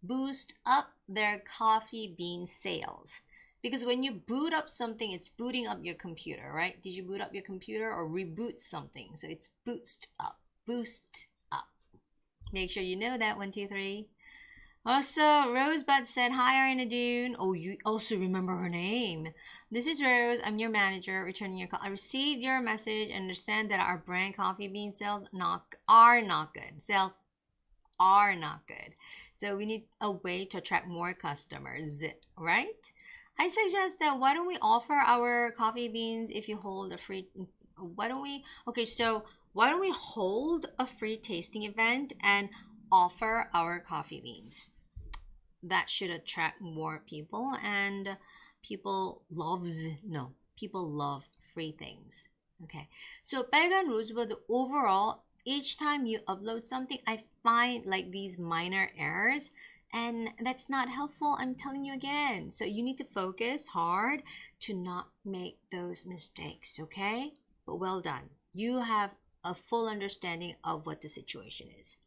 Boost up their coffee bean sales. Because when you boot up something, it's booting up your computer, right? Did you boot up your computer or reboot something? So it's boost up, boost up. Make sure you know that, 123. Also, Rosebud said, hi, Arina Dune. Oh, you also remember her name. This is Rose. I'm your manager, returning your call. I received your message and understand that our brand coffee bean sales are not good. Sales are not good. So we need a way to attract more customers, right? I suggest that why don't we offer our coffee beans if you hold a free, why don't we hold a free tasting event and offer our coffee beans? That should attract more people, and people love free things. Okay, so 빨간 로즈버드, overall, each time you upload something, I find like these minor errors, and that's not helpful. I'm telling you again. So you need to focus hard to not make those mistakes, okay? But well done. You have a full understanding of what the situation is.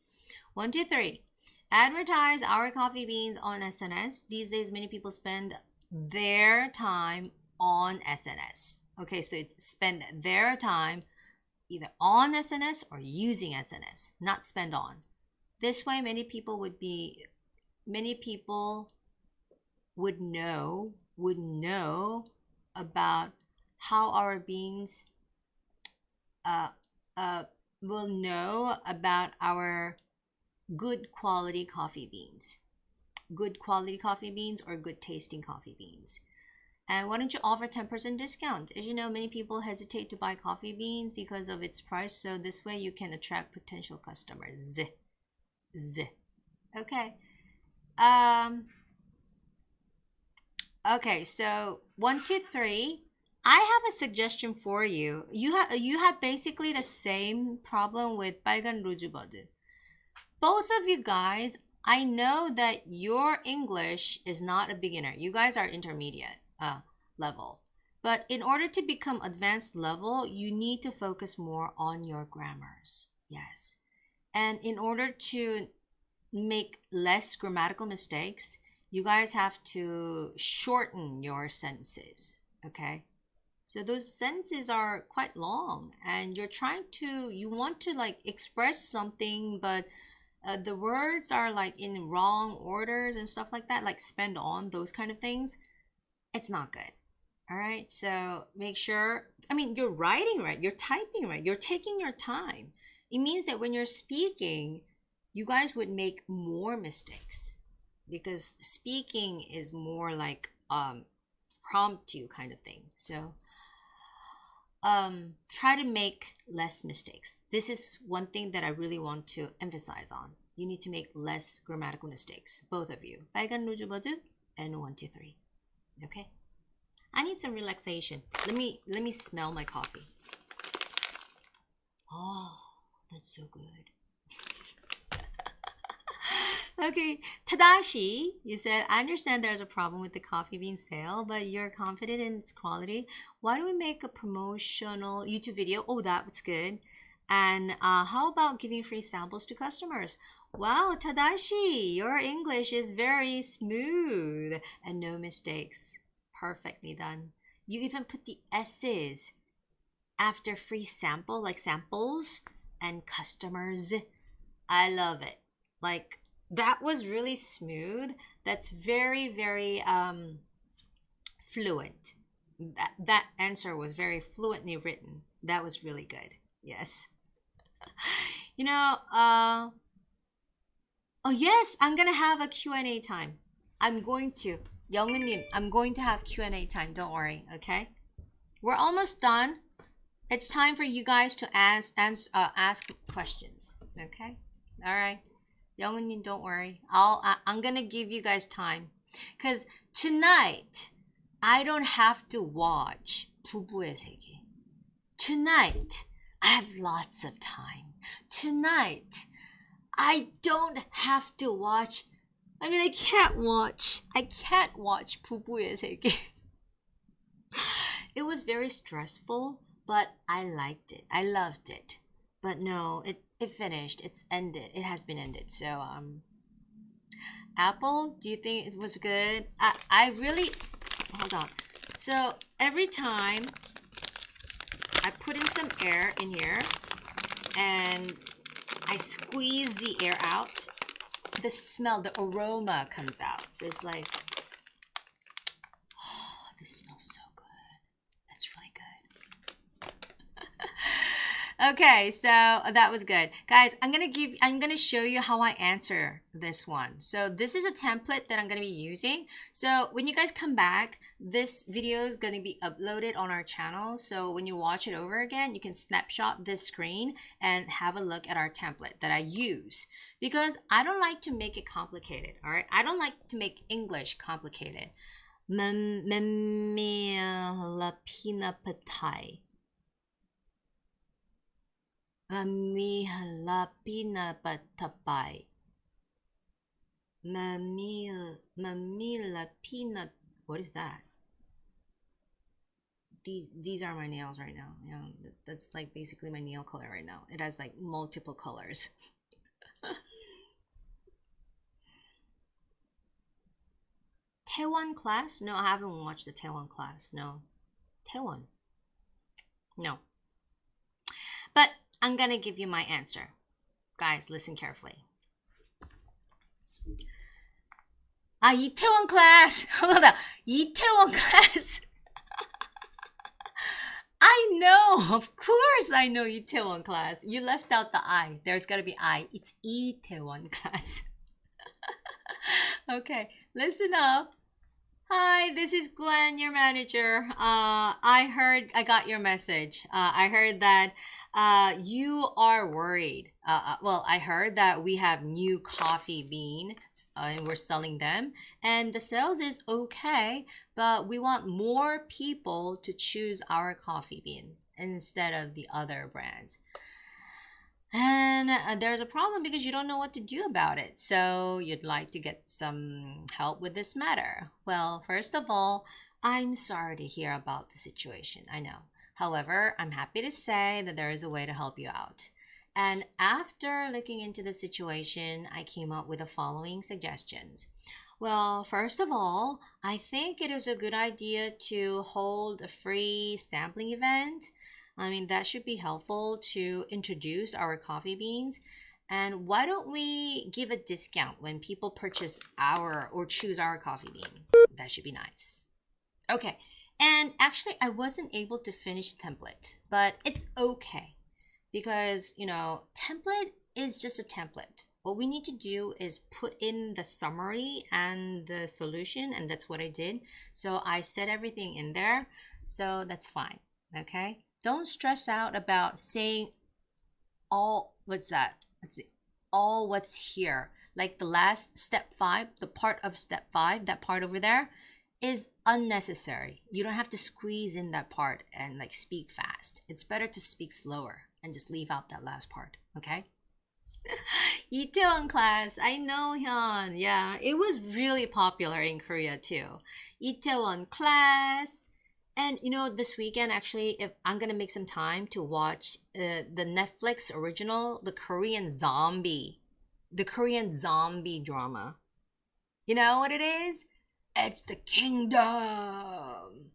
1, 2, 3. Advertise our coffee beans on SNS. These days, many people spend their time on SNS. Okay, so it's spend their time either on SNS or using SNS, not spend on. This way, many people would know about how our beans will know about our good quality coffee beans. Good quality coffee beans or good tasting coffee beans. And why don't you offer 10% discount? As you know, many people hesitate to buy coffee beans because of its price. So this way you can attract potential customers. Okay. Okay, so 1, 2, 3. I have a suggestion for you. You have basically the same problem with 빨간 로즈버드. Both of you guys, I know that your English is not a beginner. You guys are intermediate level. But in order to become advanced level, you need to focus more on your grammars. Yes. And in order to make less grammatical mistakes, you guys have to shorten your sentences. Okay? So those sentences are quite long, and you want to like express something, but the words are like in wrong orders and stuff like that, like spend on, those kind of things. It's not good. All right, so make sure, you're writing right, you're typing right, you're taking your time. It means that when you're speaking, you guys would make more mistakes, because speaking is more like prompt you kind of thing. So try to make less mistakes. This is one thing that I really want to emphasize on. You need to make less grammatical mistakes, both of you. 빨간 로즈버드 and 1, 2, 3. Okay? I need some relaxation. Let me smell my coffee. Oh, that's so good. Okay, Tadashi, you said, I understand there's a problem with the coffee bean sale, but you're confident in its quality. Why don't we make a promotional YouTube video? Oh, that's good. And how about giving free samples to customers? Wow, Tadashi, your English is very smooth and no mistakes. Perfectly done. You even put the S's after free sample, like samples and customers. I love it. Like, that was really smooth. That's very, very fluent. That answer was very fluently written. That was really good. Yes. Oh yes, I'm gonna have a Q&A time. I'm going to. 영은님, I'm going to have Q&A time. Don't worry, okay? We're almost done. It's time for you guys to ask questions, okay? All right. 영은님, don't worry. I'm gonna give you guys time. Because tonight, I don't have to watch 부부의 세계. Tonight, I have lots of time. Tonight, I don't have to watch. I can't watch 부부의 세계. It was very stressful, but I liked it. I loved it. But no, it finished. It's ended. It has been ended. So, Apple, do you think it was good? I really, hold on. So, every time I put in some air in here and I squeeze the air out, the smell, the aroma comes out. So it's like, oh, this smells so good. That's really good. Okay, so that was good. Guys, I'm gonna show you how I answer this one. So this is a template that I'm gonna be using. So when you guys come back, this video is gonna be uploaded on our channel. So when you watch it over again, you can snapshot this screen and have a look at our template that I use. Because I don't like to make it complicated, all right? I don't like to make English complicated. Mamila peanut butter pie. Mamila peanut. What is that? These are my nails right now. You know, that's like basically my nail color right now. It has like multiple colors. Taiwan class? No, I haven't watched the Taiwan class. No. Taiwan. No. But I'm gonna give you my answer. Guys, listen carefully. 이태원 class. hold on. 이태원 class. I know. Of course I know 이태원 class. You left out the I. There's gotta be I. It's 이태원 class. Okay, listen up. Hi, this is Gwen, your manager. I got your message. I heard that you are worried. Well, I heard that we have new coffee beans and we're selling them. And the sales is okay, but we want more people to choose our coffee bean instead of the other brands. And there's a problem because you don't know what to do about it. So you'd like to get some help with this matter. Well, first of all, I'm sorry to hear about the situation. I know. However, I'm happy to say that there is a way to help you out. And after looking into the situation, I came up with the following suggestions. Well, first of all, I think it is a good idea to hold a free sampling event. That should be helpful to introduce our coffee beans. And why don't we give a discount when people purchase or choose our coffee bean? That should be nice. Okay. And actually, I wasn't able to finish template, but it's okay because, template is just a template. What we need to do is put in the summary and the solution, and that's what I did. So I set everything in there, so that's fine, okay? Don't stress out about saying all, what's that? Let's see, all what's here. Like the last step 5, the part of step 5, that part over there is unnecessary. You don't have to squeeze in that part and like speak fast. It's better to speak slower and just leave out that last part, okay? Itaewon class, I know, Hyun. Yeah, it was really popular in Korea too. Itaewon class. And this weekend, actually, if I'm gonna make some time to watch the Netflix original, the Korean zombie drama. You know what it is? It's the Kingdom.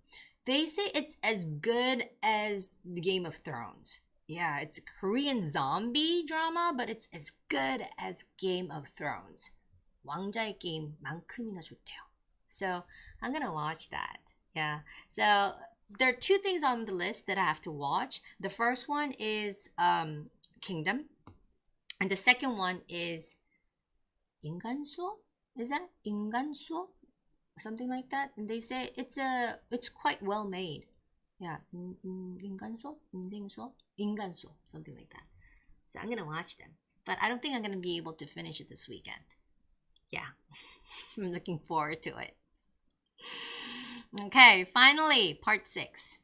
They say it's as good as the Game of Thrones. Yeah, it's a Korean zombie drama, but it's as good as Game of Thrones. 왕자의 게임만큼이나 좋대요. So I'm gonna watch that. Yeah. So there are 2 things on the list that I have to watch. The first one is Kingdom, and the second one is 인간 수업? Is that 인간 수업? Something like that. And they say it's quite well made. Yeah, 인간 수업? 인생 수업? 인간 수업, something like that. So I'm gonna watch them. But I don't think I'm gonna be able to finish it this weekend. Yeah, I'm looking forward to it. Okay, finally, part 6.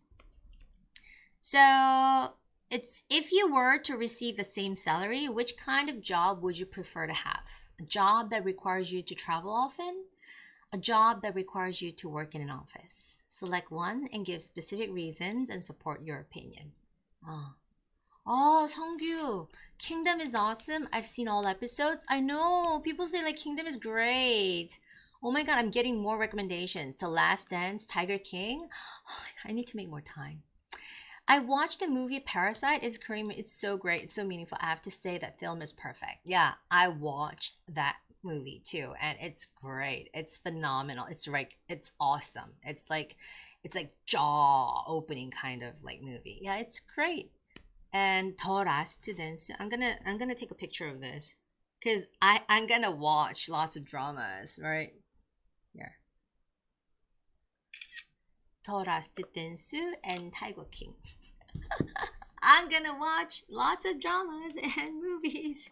So it's if you were to receive the same salary, which kind of job would you prefer to have? A job that requires you to travel often? A job that requires you to work in an office? Select one and give specific reasons and support your opinion. Oh, 성규, Kingdom is awesome. I've seen all episodes. I know, people say like Kingdom is great. Oh my god, I'm getting more recommendations to Last Dance, Tiger King. Oh my god, I need to make more time. I watched the movie Parasite. It's Korean. It's so great. It's so meaningful. I have to say that film is perfect. Yeah, I watched that movie too, and it's great. It's phenomenal. It's awesome. It's like jaw opening kind of like movie. Yeah, it's great. And 더 라스트 댄스. I'm gonna take a picture of this because I'm gonna watch lots of dramas, right? Here. 더 라스트 댄스 and Tiger King. I'm gonna watch lots of dramas and movies.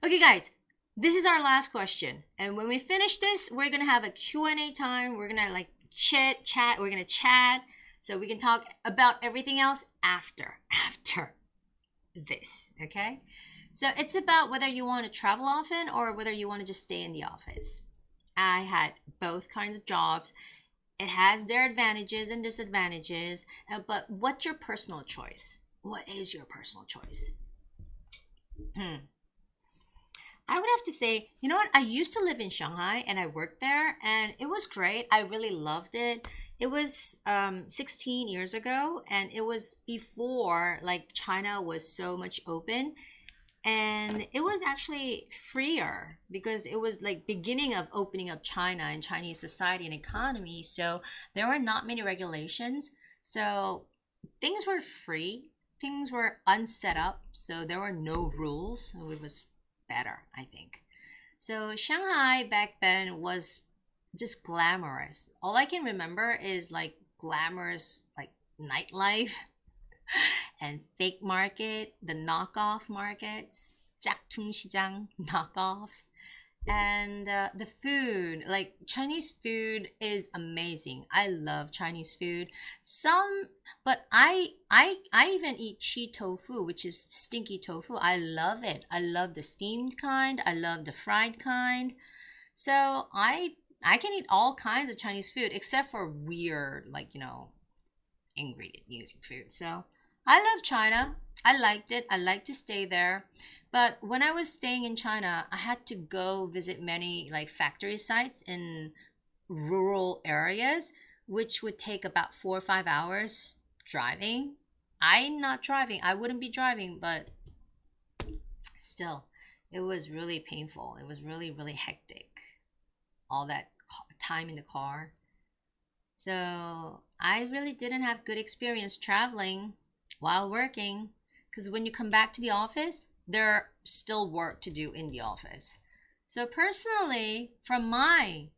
Okay, guys, this is our last question. And when we finish this, we're gonna have a Q&A time. We're gonna like chat. We're gonna chat. So we can talk about everything else after this, okay? So it's about whether you want to travel often or whether you want to just stay in the office. I had both kinds of jobs. It has their advantages and disadvantages, but what's your personal choice? What is your personal choice? I would have to say, you know what? I used to live in Shanghai and I worked there and it was great. I really loved it. It was 16 years ago and it was before like China was so much open. And it was actually freer because it was like beginning of opening up China and Chinese society and economy. So there were not many regulations. So things were free. Things were unset up. So there were no rules. So it was better, I think. So Shanghai back then was just glamorous. All I can remember is like glamorous like nightlife. And fake market, the knockoff markets, 짝퉁 시장, knockoffs, and the food. Like Chinese food is amazing. I love Chinese food. But I even eat chi tofu, which is stinky tofu. I love it. I love the steamed kind. I love the fried kind. So I can eat all kinds of Chinese food except for weird, like ingredient using food. So I love China. I liked it. I like to stay there. But when I was staying in China, I had to go visit many like factory sites in rural areas, which would take about 4 or 5 hours driving. I'm not driving. I wouldn't be driving, but still, it was really painful. It was really, really hectic. All that time in the car. So I really didn't have good experience traveling while working, because when you come back to the office, there's still work to do in the office. So personally, from my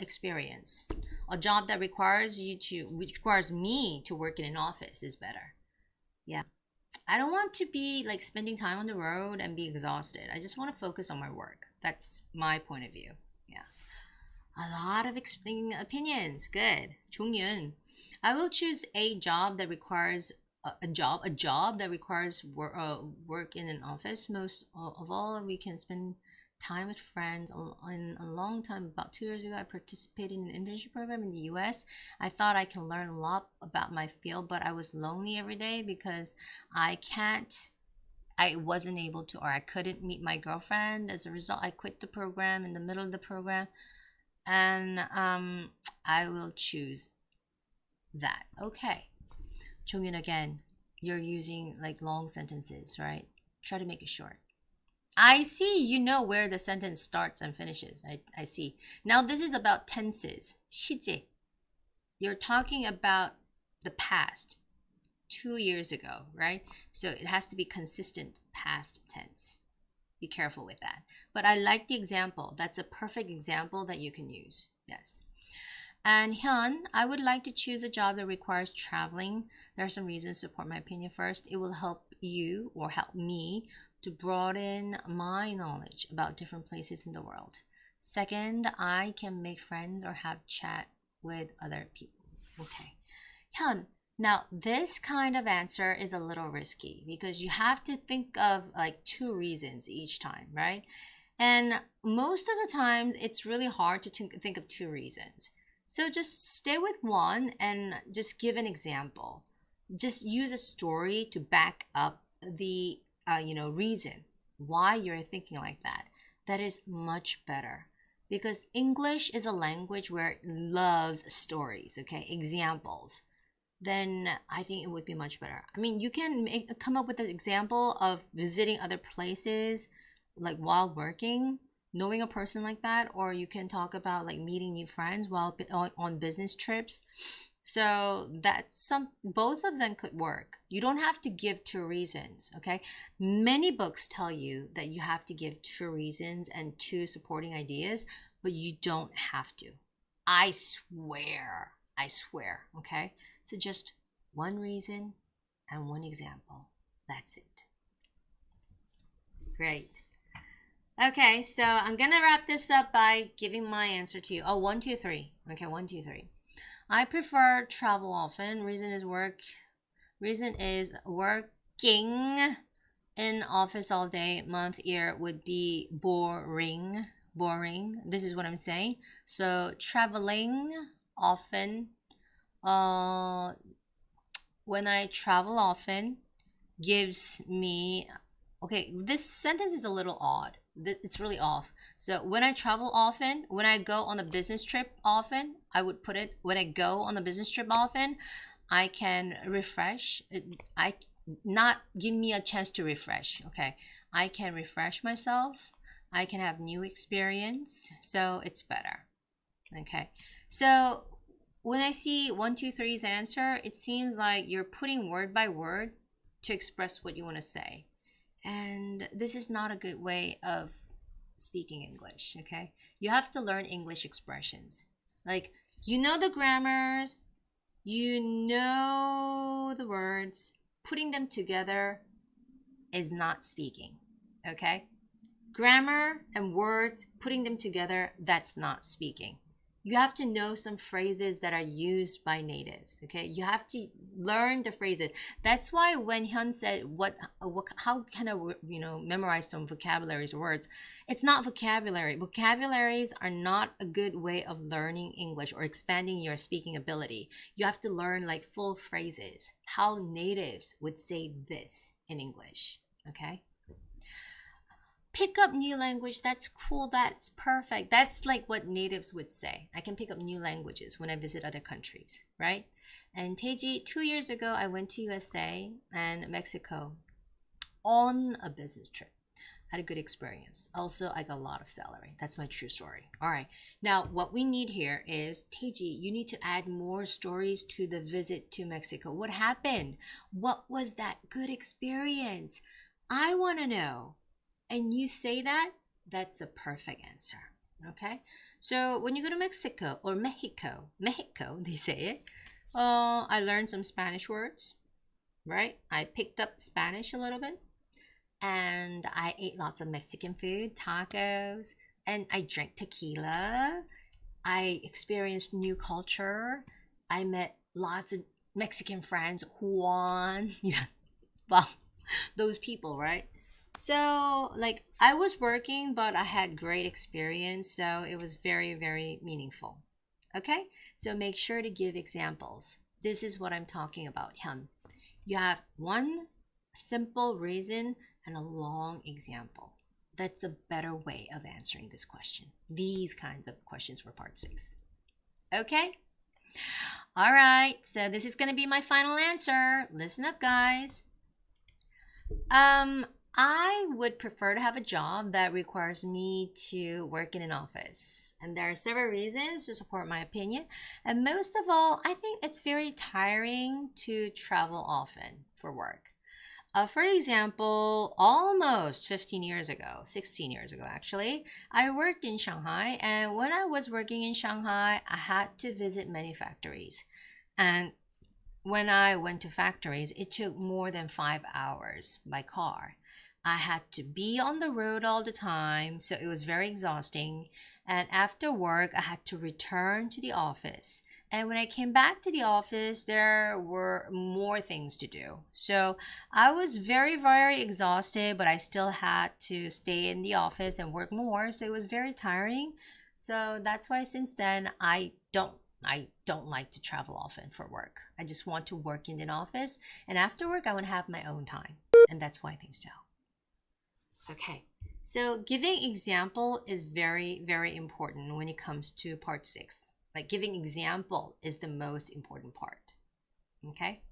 experience, a job that requires me to work in an office is better. Yeah, I don't want to be like spending time on the road and be exhausted. I just want to focus on my work. That's my point of view. Yeah, a lot of opinions. Good. Chung-yun. I will choose a job that requires a job that requires work in an office. Most of all, we can spend time with friends. In a long time, about 2 years ago, I participated in an internship program in the US. I thought I can learn a lot about my field, but I was lonely every day because I wasn't able to, or I couldn't meet my girlfriend. As a result, I quit the program in the middle of the program, and I will choose that. Okay. Chung-yun, again, you're using like long sentences, right? Try to make it short. I see you know where the sentence starts and finishes. I see. Now this is about tenses. 시제. You're talking about the past. 2 years ago, right? So it has to be consistent past tense. Be careful with that. But I like the example. That's a perfect example that you can use. Yes. And Hyun, I would like to choose a job that requires traveling. There are some reasons to support my opinion. First, it will help you or help me to broaden my knowledge about different places in the world. Second, I can make friends or have chat with other people. Okay. Hyun, now this kind of answer is a little risky because you have to think of like 2 reasons each time, right? And most of the times it's really hard to think of 2 reasons. So just stay with one and just give an example. Just use a story to back up the reason why you're thinking like that. That is much better because English is a language where it loves stories, okay, examples. Then I think it would be much better. I mean, you can come up with an example of visiting other places like while working, knowing a person like that, or you can talk about like meeting new friends while on business trips. So that's both of them could work. You don't have to give 2 reasons, okay? Many books tell you that you have to give 2 reasons and 2 supporting ideas, but you don't have to. I swear, okay? So just 1 reason and 1 example. That's it. Great. Okay, so I'm gonna wrap this up by giving my answer to you. 1, 2, 3. Okay, 1, 2, 3. I prefer travel often. Reason is working in office all day, month, year would be boring. This is what I'm saying. So traveling often. When I travel often gives me. Okay, this sentence is a little odd. It's really off. So when I travel often, when I go on a business trip often, I would put it, when I go on a business trip often, I can refresh. Not give me a chance to refresh, okay? I can refresh myself. I can have new experience. So it's better, okay? So when I see 1, 2, 3's answer, it seems like you're putting word by word to express what you want to say. And this is not a good way of speaking English, okay? You have to learn English expressions. Like, you know the grammars, you know the words, putting them together is not speaking, okay? Grammar and words, putting them together, that's not speaking. You have to know some phrases that are used by natives, okay? You have to learn the phrases. That's why when Hyun said, how can I, memorize some vocabularies or words? It's not vocabulary. Vocabularies are not a good way of learning English or expanding your speaking ability. You have to learn like full phrases, how natives would say this in English, okay? Pick up new language. That's cool. That's perfect. That's like what natives would say. I can pick up new languages when I visit other countries, right? And Teji, 2 years ago, I went to USA and Mexico on a business trip. I had a good experience. Also, I got a lot of salary. That's my true story. All right. Now, what we need here is, Teji, you need to add more stories to the visit to Mexico. What happened? What was that good experience? I want to know. And you say that, that's a perfect answer, okay? So when you go to Mexico or Mexico, they say it. I learned some Spanish words, right? I picked up Spanish a little bit. And I ate lots of Mexican food, tacos. And I drank tequila. I experienced new culture. I met lots of Mexican friends, Juan, well, those people, right? So, like, I was working, but I had great experience, so it was very, very meaningful. Okay? So make sure to give examples. This is what I'm talking about, Hyun. You have 1 simple reason and a long example. That's a better way of answering this question. These kinds of questions for part 6. Okay? All right, so this is going to be my final answer. Listen up, guys. I would prefer to have a job that requires me to work in an office. And there are several reasons to support my opinion. And most of all, I think it's very tiring to travel often for work. For example, almost 15 years ago, 16 years ago actually, I worked in Shanghai, and when I was working in Shanghai, I had to visit many factories. And when I went to factories, it took more than 5 hours by car. I had to be on the road all the time, so it was very exhausting. And after work, I had to return to the office. And when I came back to the office, there were more things to do. So I was very, very exhausted, but I still had to stay in the office and work more. So it was very tiring. So that's why since then, I don't like to travel often for work. I just want to work in an office. And after work, I want to have my own time. And that's why I think so. Okay. So giving example is very, very important when it comes to part 6. Like giving example is the most important part. Okay.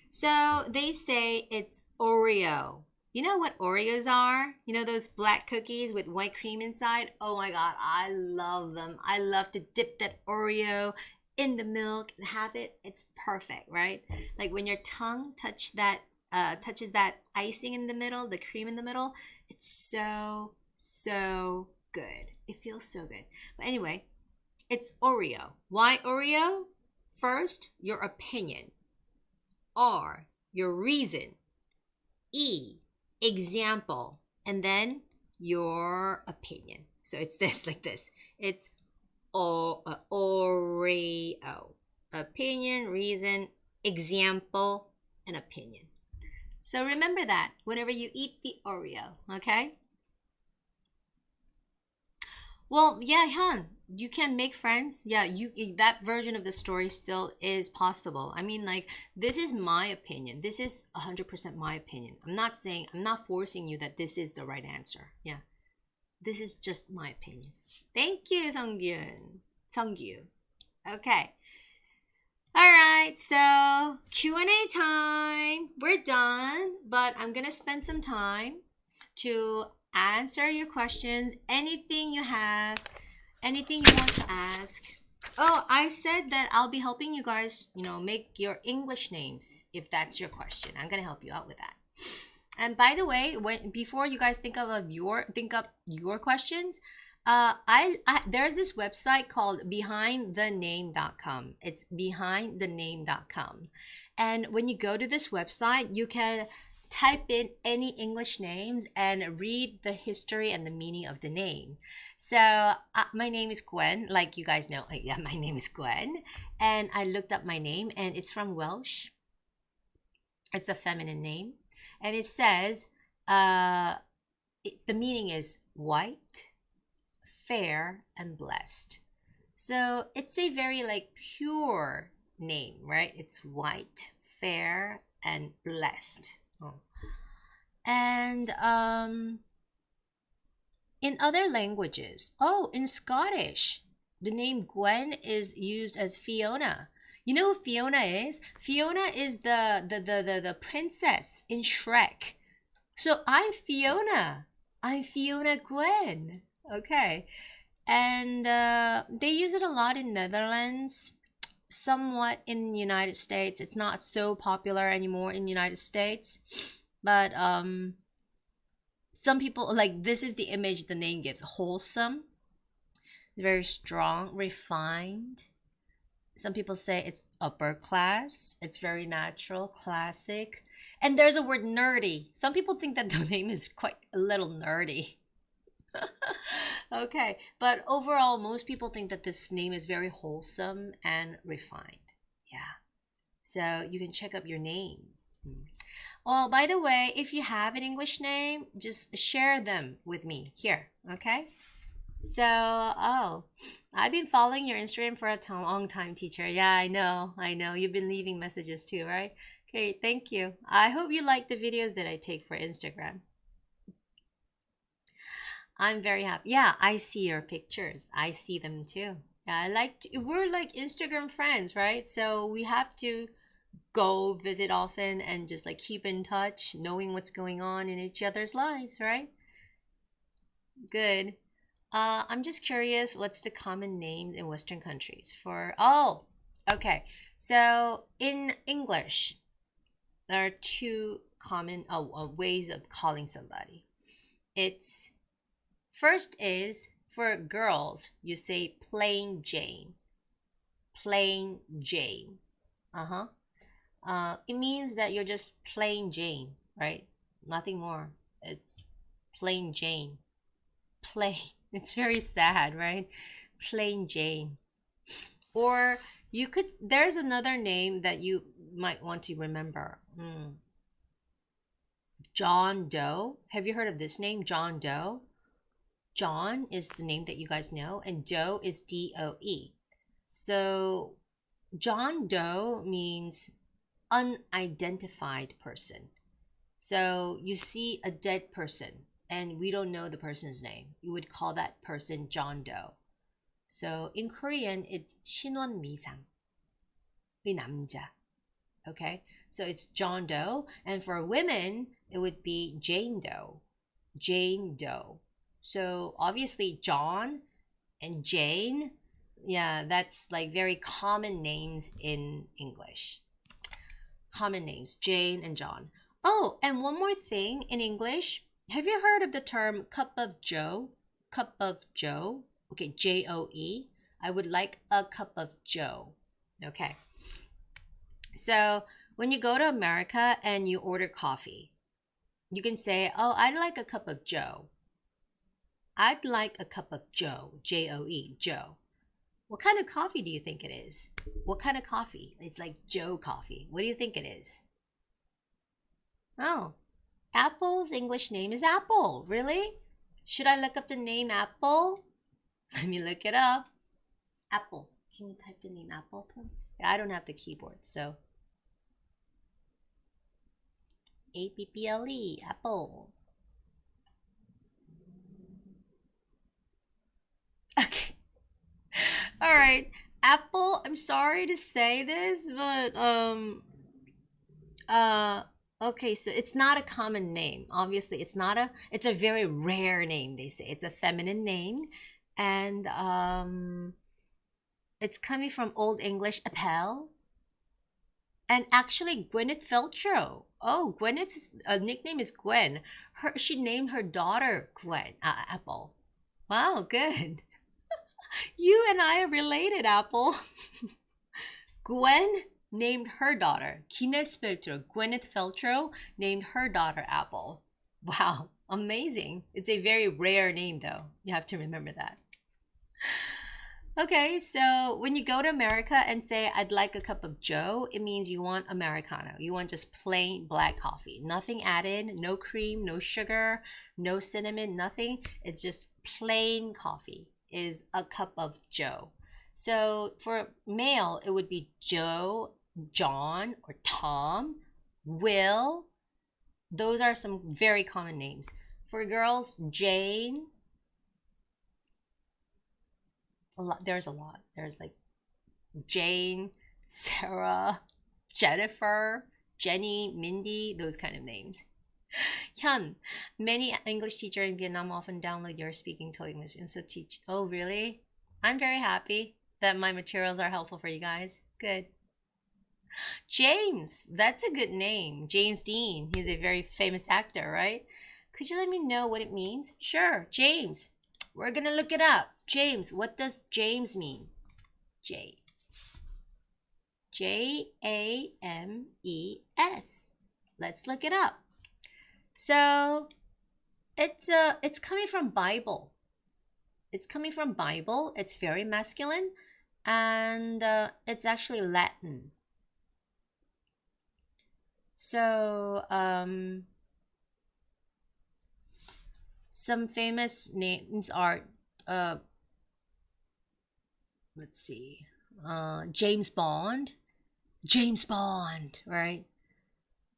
So they say it's Oreo. You know what Oreos are? You know those black cookies with white cream inside? Oh my God, I love them. I love to dip that Oreo in the milk and have it. It's perfect, right? Like when your tongue touches that icing in the middle, the cream in the middle, it's so, so good. It feels so good. But anyway, it's Oreo. Why Oreo? First, your opinion. R, your reason. E, example. And then your opinion. So it's this, like this. It's Oreo. Opinion, reason, example, and opinion. So remember that whenever you eat the Oreo, okay? Well, yeah, Hyun, you can make friends. Yeah, that version of the story still is possible. I mean, like, this is my opinion. This is 100% my opinion. I'm not forcing you that this is the right answer. Yeah, this is just my opinion. Thank you, Sungyu. Okay. All right, so Q&A time. We're done, but I'm gonna spend some time to answer your questions, anything you have, anything you want to ask. Oh, I said that I'll be helping you guys, make your English names if that's your question. I'm gonna help you out with that. And by the way, before you guys think up your questions, there's this website called behindthename.com. It's behindthename.com. And when you go to this website, you can type in any English names and read the history and the meaning of the name. So my name is Gwen, like you guys know. Yeah, my name is Gwen. And I looked up my name, and it's from Welsh. It's a feminine name. And it says, the meaning is white, fair, and blessed. So it's a very pure name, right? It's white, fair, and blessed. Oh. And in other languages, in Scottish, the name Gwen is used as Fiona. You know who Fiona is? Fiona is the princess in Shrek. So I'm Fiona. I'm Fiona Gwen. Okay. And they use it a lot in Netherlands, somewhat in the United States. It's not so popular anymore in the United States. But some people, this is the image the name gives. Wholesome, very strong, refined. Some people say it's upper class. It's very natural, classic. And there's a word nerdy. Some people think that the name is quite a little nerdy. Okay, but overall, most people think that this name is very wholesome and refined. Yeah. So you can check up your name. Well, by the way, if you have an English name, just share them with me here, okay? So, I've been following your Instagram for a long time, teacher. Yeah, I know. You've been leaving messages too, right? Okay, thank you. I hope you like the videos that I take for Instagram. I'm very happy. Yeah, I see your pictures. I see them too. Yeah, we're like Instagram friends, right? So we have to go visit often and just keep in touch, knowing what's going on in each other's lives, right? Good. I'm just curious, what's the common names in Western countries for? Okay. So in English, there are two common ways of calling somebody. It's first is for girls, you say plain Jane. Plain Jane. It means that you're just plain Jane, right? Nothing more. It's plain Jane. Plain. It's very sad, right? Plain Jane. Or you could, there's another name that you might want to remember. John Doe. Have you heard of this name? John Doe. John is the name that you guys know, and Doe is D-O-E. So John Doe means unidentified person. So you see a dead person and we don't know the person's name. You would call that person John Doe. So in Korean, it's 신원미상, 의 남자. Okay, so it's John Doe. And for women, it would be Jane Doe. Jane Doe. So obviously John and Jane, yeah, that's like very common names in English. Common names, Jane and John. Oh, and one more thing in English. Have you heard of the term cup of joe? Cup of joe. Okay, J-O-E. I would like a cup of joe. Okay. So when you go to America and you order coffee, you can say, oh, I'd like a cup of joe. I'd like a cup of joe. J-O-E, Joe. What kind of coffee do you think it is? What kind of coffee? It's like Joe coffee. What do you think it is? Oh, Apple's English name is Apple. Really? Should I look up the name Apple? Let me look it up. Apple. Can you type the name Apple? I don't have the keyboard, so. A-P-P-L-E, Apple. Okay. All right. Apple, I'm sorry to say this, but okay, so it's not a common name. Obviously, it's a very rare name, they say. It's a feminine name, and it's coming from Old English Appel. And actually, Gwyneth Paltrow. Oh, Gwyneth's nickname is Gwen. She named her daughter Gwen, Apple. Wow, good. You and I are related, Apple. Gwen named her daughter, Gwyneth Paltrow named her daughter Apple. Wow, amazing. It's a very rare name though. You have to remember that. Okay, so when you go to America and say, I'd like a cup of joe, it means you want Americano. You want just plain black coffee. Nothing added, no cream, no sugar, no cinnamon, nothing. It's just plain coffee is a cup of joe. So for male, it would be Joe, John, or Tom, Will. Those are some very common names. For girls, Jane. There's a lot. There's like Jane, Sarah, Jennifer, Jenny, Mindy, those kind of names. Hyun, many English teachers in Vietnam often download your speaking TOEIC and so teach. Oh, really? I'm very happy that my materials are helpful for you guys. Good. James, that's a good name. James Dean, he's a very famous actor, right? Could you let me know what it means? Sure, James. We're gonna look it up. James, what does James mean? J-A-M-E-S. Let's look it up. So it's coming from Bible. It's coming from Bible. It's very masculine, and it's actually Latin. So some famous names are let's see, James Bond, right?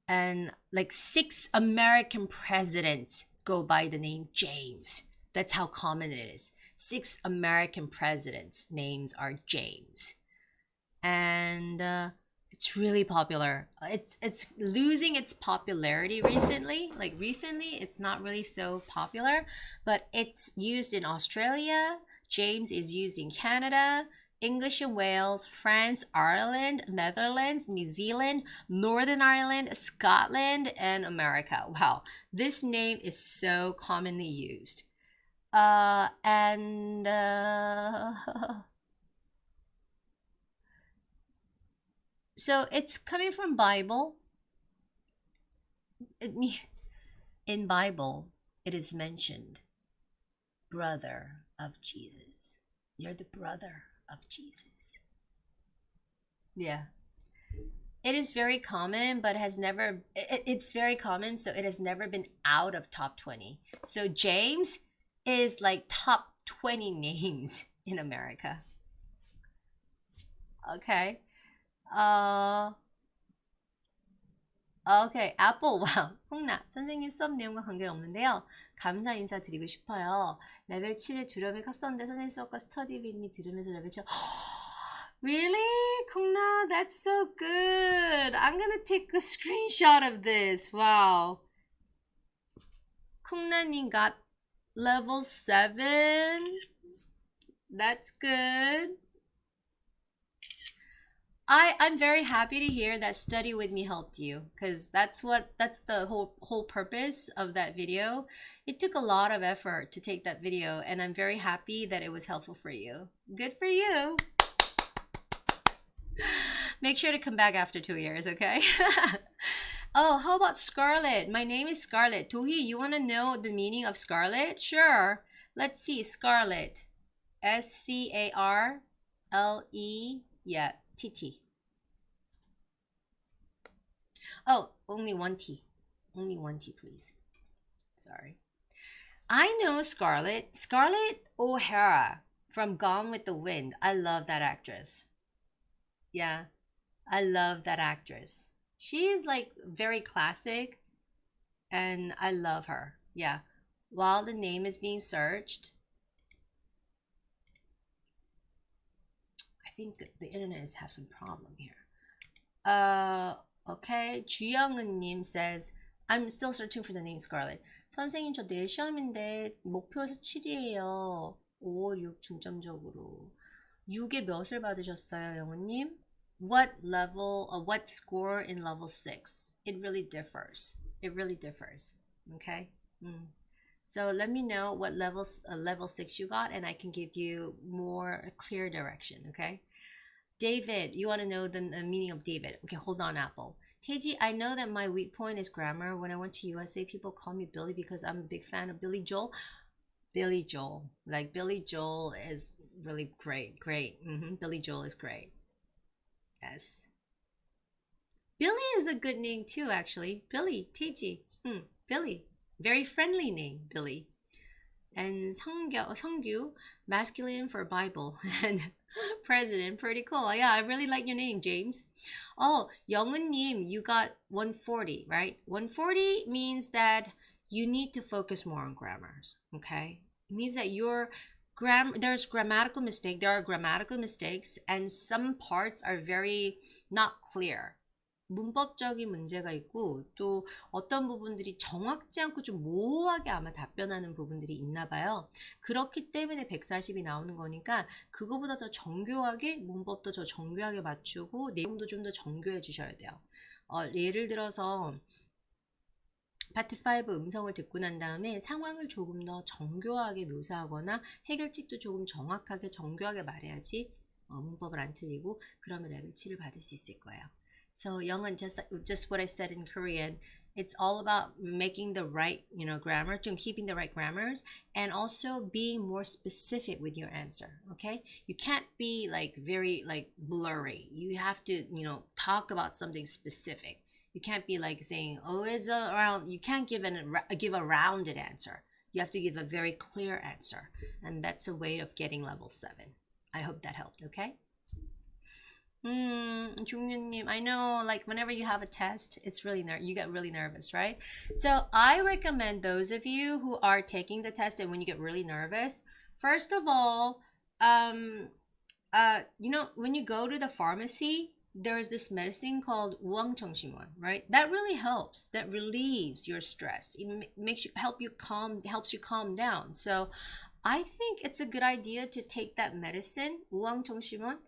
And like 6 American presidents go by the name James. That's how common it is. 6 American presidents' names are James. And it's really popular. It's losing its popularity recently. Like recently, it's not really so popular, but it's used in Australia. James is used in Canada, English in Wales, France, Ireland, Netherlands, New Zealand, Northern Ireland, Scotland, and America. Wow, this name is so commonly used. So it's coming from Bible. In Bible, it is mentioned, brother of Jesus. You're the brother of Jesus. Yeah. It is very common, but has never, it's very common, so it has never been out of top 20. So James is like top 20 names in America. Okay. Okay, Apple, wow. 홍나, 선생님 수업 내용과 관계없는데요. 감사 인사 드리고 싶어요. 레벨 7의 두려움이 컸었는데 선생님 수업과 스터디 빈이 들으면서 레벨 7. Really? 콩나, that's so good. I'm gonna take a screenshot of this. Wow. 콩나님 got level 7. That's good. I'm very happy to hear that study with me helped you, because that's the whole purpose of that video. It took a lot of effort to take that video, and I'm very happy that it was helpful for you. Good for you. Make sure to come back after 2 years, okay? Oh, how about Scarlet? My name is Scarlet. Tohi, you want to know the meaning of Scarlet? Sure. Let's see. Scarlet. S-C-A-R-L-E. Yeah, T-T. Oh, only one T. Only one T, please. Sorry. I know Scarlett. Scarlett O'Hara from Gone with the Wind. I love that actress. Yeah, I love that actress. She is like very classic, and I love her. Yeah. While the name is being searched, I think that the internet is having some problem here. Okay. 주영은님 says, I'm still searching for the name Scarlett. 선생님, 저 내일 시험인데 목표에서 7이에요. 5, 6 중점적으로. 6에 몇을 받으셨어요, 영은님? What level, what score in level 6? It really differs. It really differs. Okay? So let me know what level 6 you got, and I can give you more clear direction, okay? David, you want to know the meaning of David. Okay, hold on, Apple. Teji, I know that my weak point is grammar. When I went to USA, people call me Billy because I'm a big fan of Billy Joel. Billy Joel. Like, Billy Joel is really great. Billy Joel is great. Yes. Billy is a good name too, actually. Billy, Teji. Billy. Very friendly name, Billy. And 성규, masculine for Bible. And president, pretty cool. Yeah, I really like your name, James. Oh, 영은님, you got 140, right? 140 means that you need to focus more on grammars, okay? It means that there's grammatical mistake. There are grammatical mistakes, and some parts are very not clear. 문법적인 문제가 있고, 또 어떤 부분들이 정확지 않고 좀 모호하게 아마 답변하는 부분들이 있나 봐요. 그렇기 때문에 140이 나오는 거니까 그거보다 더 정교하게, 문법도 더 정교하게 맞추고 내용도 좀 더 정교해 주셔야 돼요. 예를 들어서 파트 5 음성을 듣고 난 다음에 상황을 조금 더 정교하게 묘사하거나 해결책도 조금 정확하게 정교하게 말해야지 문법을 안 틀리고, 그러면 레벨 7을 받을 수 있을 거예요. So Young은, just what I said in Korean, it's all about making the right, grammar, keeping the right grammars, and also being more specific with your answer. Okay, you can't be like very blurry. You have to, talk about something specific. You can't be like saying, oh, it's around. You can't give a rounded answer. You have to give a very clear answer, and that's a way of getting level 7. I hope that helped. Okay. 종윤님, I know, like, whenever you have a test, it's really you get really nervous, right? So I recommend those of you who are taking the test and when you get really nervous, first of all, when you go to the pharmacy, there's this medicine called 우황청심원, right? That really helps. That relieves your stress. It helps you calm down. So I think it's a good idea to take that medicine, 우황청심원.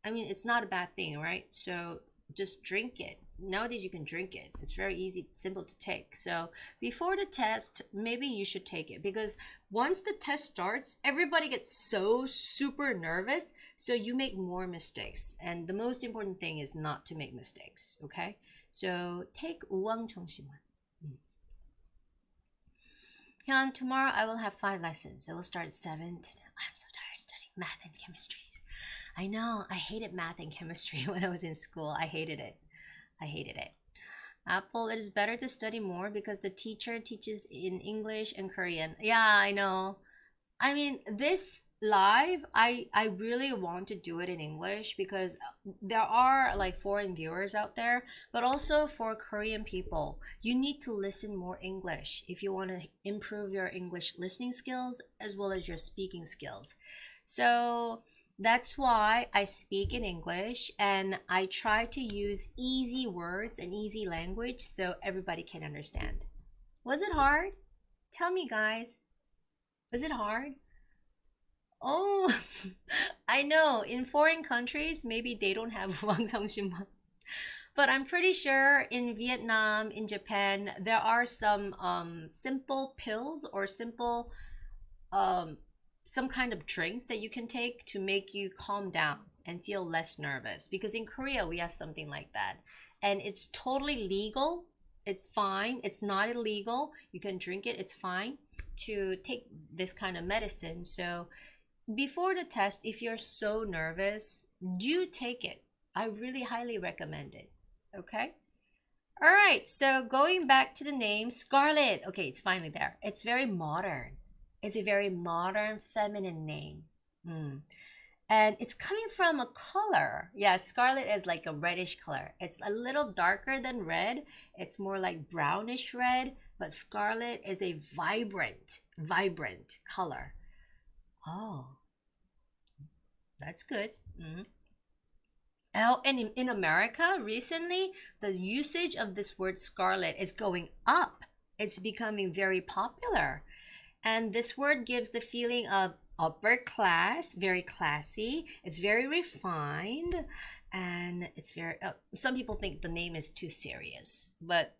I mean, it's not a bad thing, right? So just drink it. Nowadays you can drink it. It's very easy, simple to take. So before the test, maybe you should take it, because once the test starts, everybody gets so super nervous. So you make more mistakes. And the most important thing is not to make mistakes. Okay? So take 우황청심원. Hyun, tomorrow I will have 5 lessons. I will start at 7. I'm so tired studying math and chemistry. I know, I hated math and chemistry when I was in school. I hated it. Apple, it is better to study more because the teacher teaches in English and Korean. Yeah, I know. I mean, this live, I really want to do it in English because there are like foreign viewers out there, but also for Korean people, you need to listen more English if you want to improve your English listening skills as well as your speaking skills. So that's why I speak in English and I try to use easy words and easy language so everybody can understand. Was it hard? Tell me, guys. Was it hard? Oh, I know. In foreign countries, maybe they don't have 우황청심원. But I'm pretty sure in Vietnam, in Japan, there are some simple pills or simple some kind of drinks that you can take to make you calm down and feel less nervous. Because in Korea, we have something like that. And it's totally legal. It's fine. It's not illegal. You can drink it. It's fine to take this kind of medicine. So before the test, if you're so nervous, do take it. I really highly recommend it. Okay? All right. So going back to the name, Scarlett. Okay, it's finally there. It's very modern. It's a very modern feminine name. And it's coming from a color. Yeah, scarlet is like a reddish color. It's a little darker than red. It's more like brownish red, but scarlet is a vibrant color. Oh, that's good. Oh, and in America, recently, the usage of this word scarlet is going up. It's becoming very popular. And this word gives the feeling of upper class, very classy. It's very refined. And it's very, some people think the name is too serious. But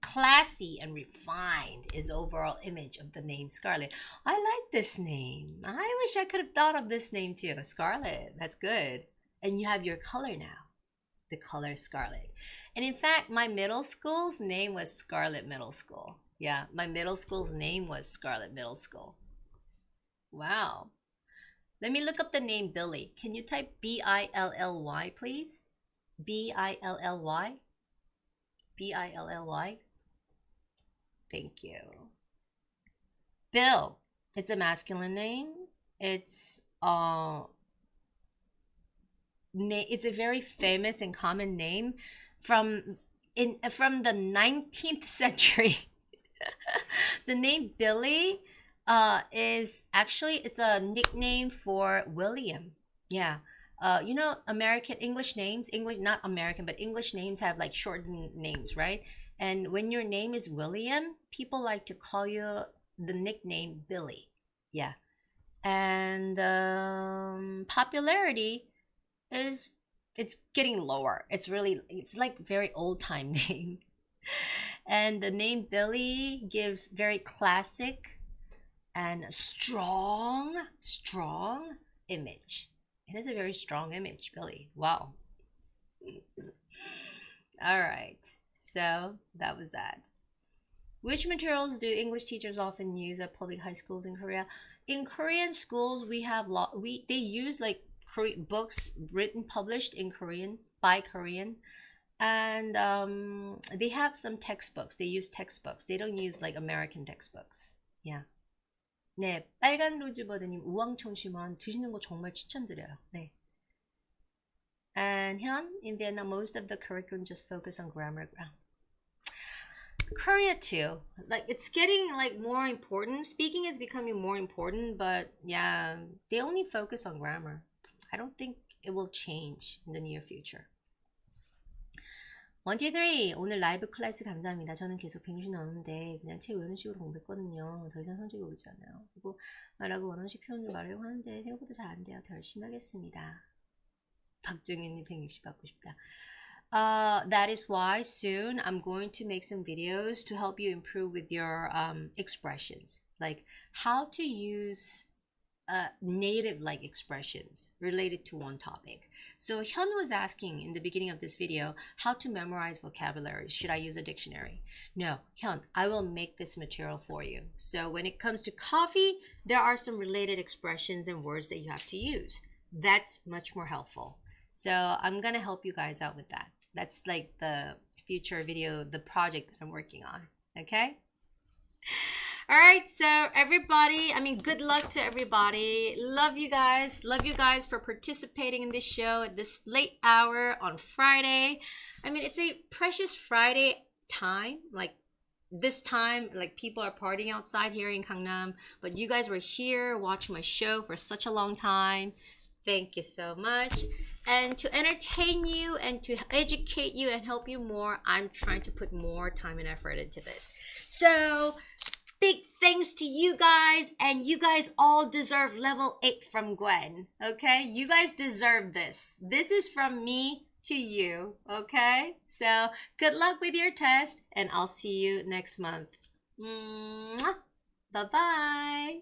classy and refined is overall image of the name Scarlett. I like this name. I wish I could have thought of this name too. Scarlett, that's good. And you have your color now. The color Scarlet. And in fact, my middle school's name was Scarlet Middle School. Yeah, my middle school's name was Scarlet Middle School. Wow. Let me look up the name Billy. Can you type B-I-L-L-Y, please? B-I-L-L-Y? B-I-L-L-Y? Thank you. Bill. It's a masculine name. It's a very famous and common name from the 19th century. The name Billy is actually, it's a nickname for William. Yeah. You know, American English names, not American, but English names have like shortened names, right? And when your name is William, people like to call you the nickname Billy. Yeah. And popularity is, it's getting lower. It's like very old time name. And the name Billy gives very classic and strong image. It has a very strong image, Billy. Wow. All right. So that was that. Which materials do English teachers often use at public high schools in Korea? In Korean schools, we have they use like books published in Korean by Korean. And they have some textbooks. They use textbooks. They don't use like American textbooks. Yeah. 네, 빨간 로즈버드님 우황청심원 드시는 거 정말 추천드려요. 네. And Hyun, in Vietnam, most of the curriculum just focus on grammar. Korea too. Like it's getting like more important. Speaking is becoming more important, but yeah, they only focus on grammar. I don't think it will change in the near future. Untitled 오늘 라이브 클래스 감사합니다. 저는 계속 160 넘는데 그냥 제 원어식으로 공부했거든요. 더 이상 성적이 오르지 않아요. 그리고 말하고 원어식 표현을 말하려고 하는데 생각보다 잘 안 돼요. 더 열심히 하겠습니다. 박정현님 160 받고 싶다. That is why soon I'm going to make some videos to help you improve with your expressions. Like how to use native like expressions related to one topic. So Hyun was asking in the beginning of this video how to memorize vocabulary. Should I use a dictionary? No, Hyun, I will make this material for you. So when it comes to coffee, there are some related expressions and words that you have to use. That's much more helpful. So I'm gonna help you guys out with that. That's like the future video, the project that I'm working on. Okay? All right, so everybody, good luck to everybody. Love you guys. Love you guys for participating in this show at this late hour on Friday. It's a precious Friday time. Like this time, like people are partying outside here in Gangnam, but you guys were here watching my show for such a long time. Thank you so much. And to entertain you and to educate you and help you more, I'm trying to put more time and effort into this. So big thanks to you guys, and you guys all deserve level 8 from Gwen, okay? You guys deserve this. This is from me to you, okay? So good luck with your test, and I'll see you next month. Bye-bye.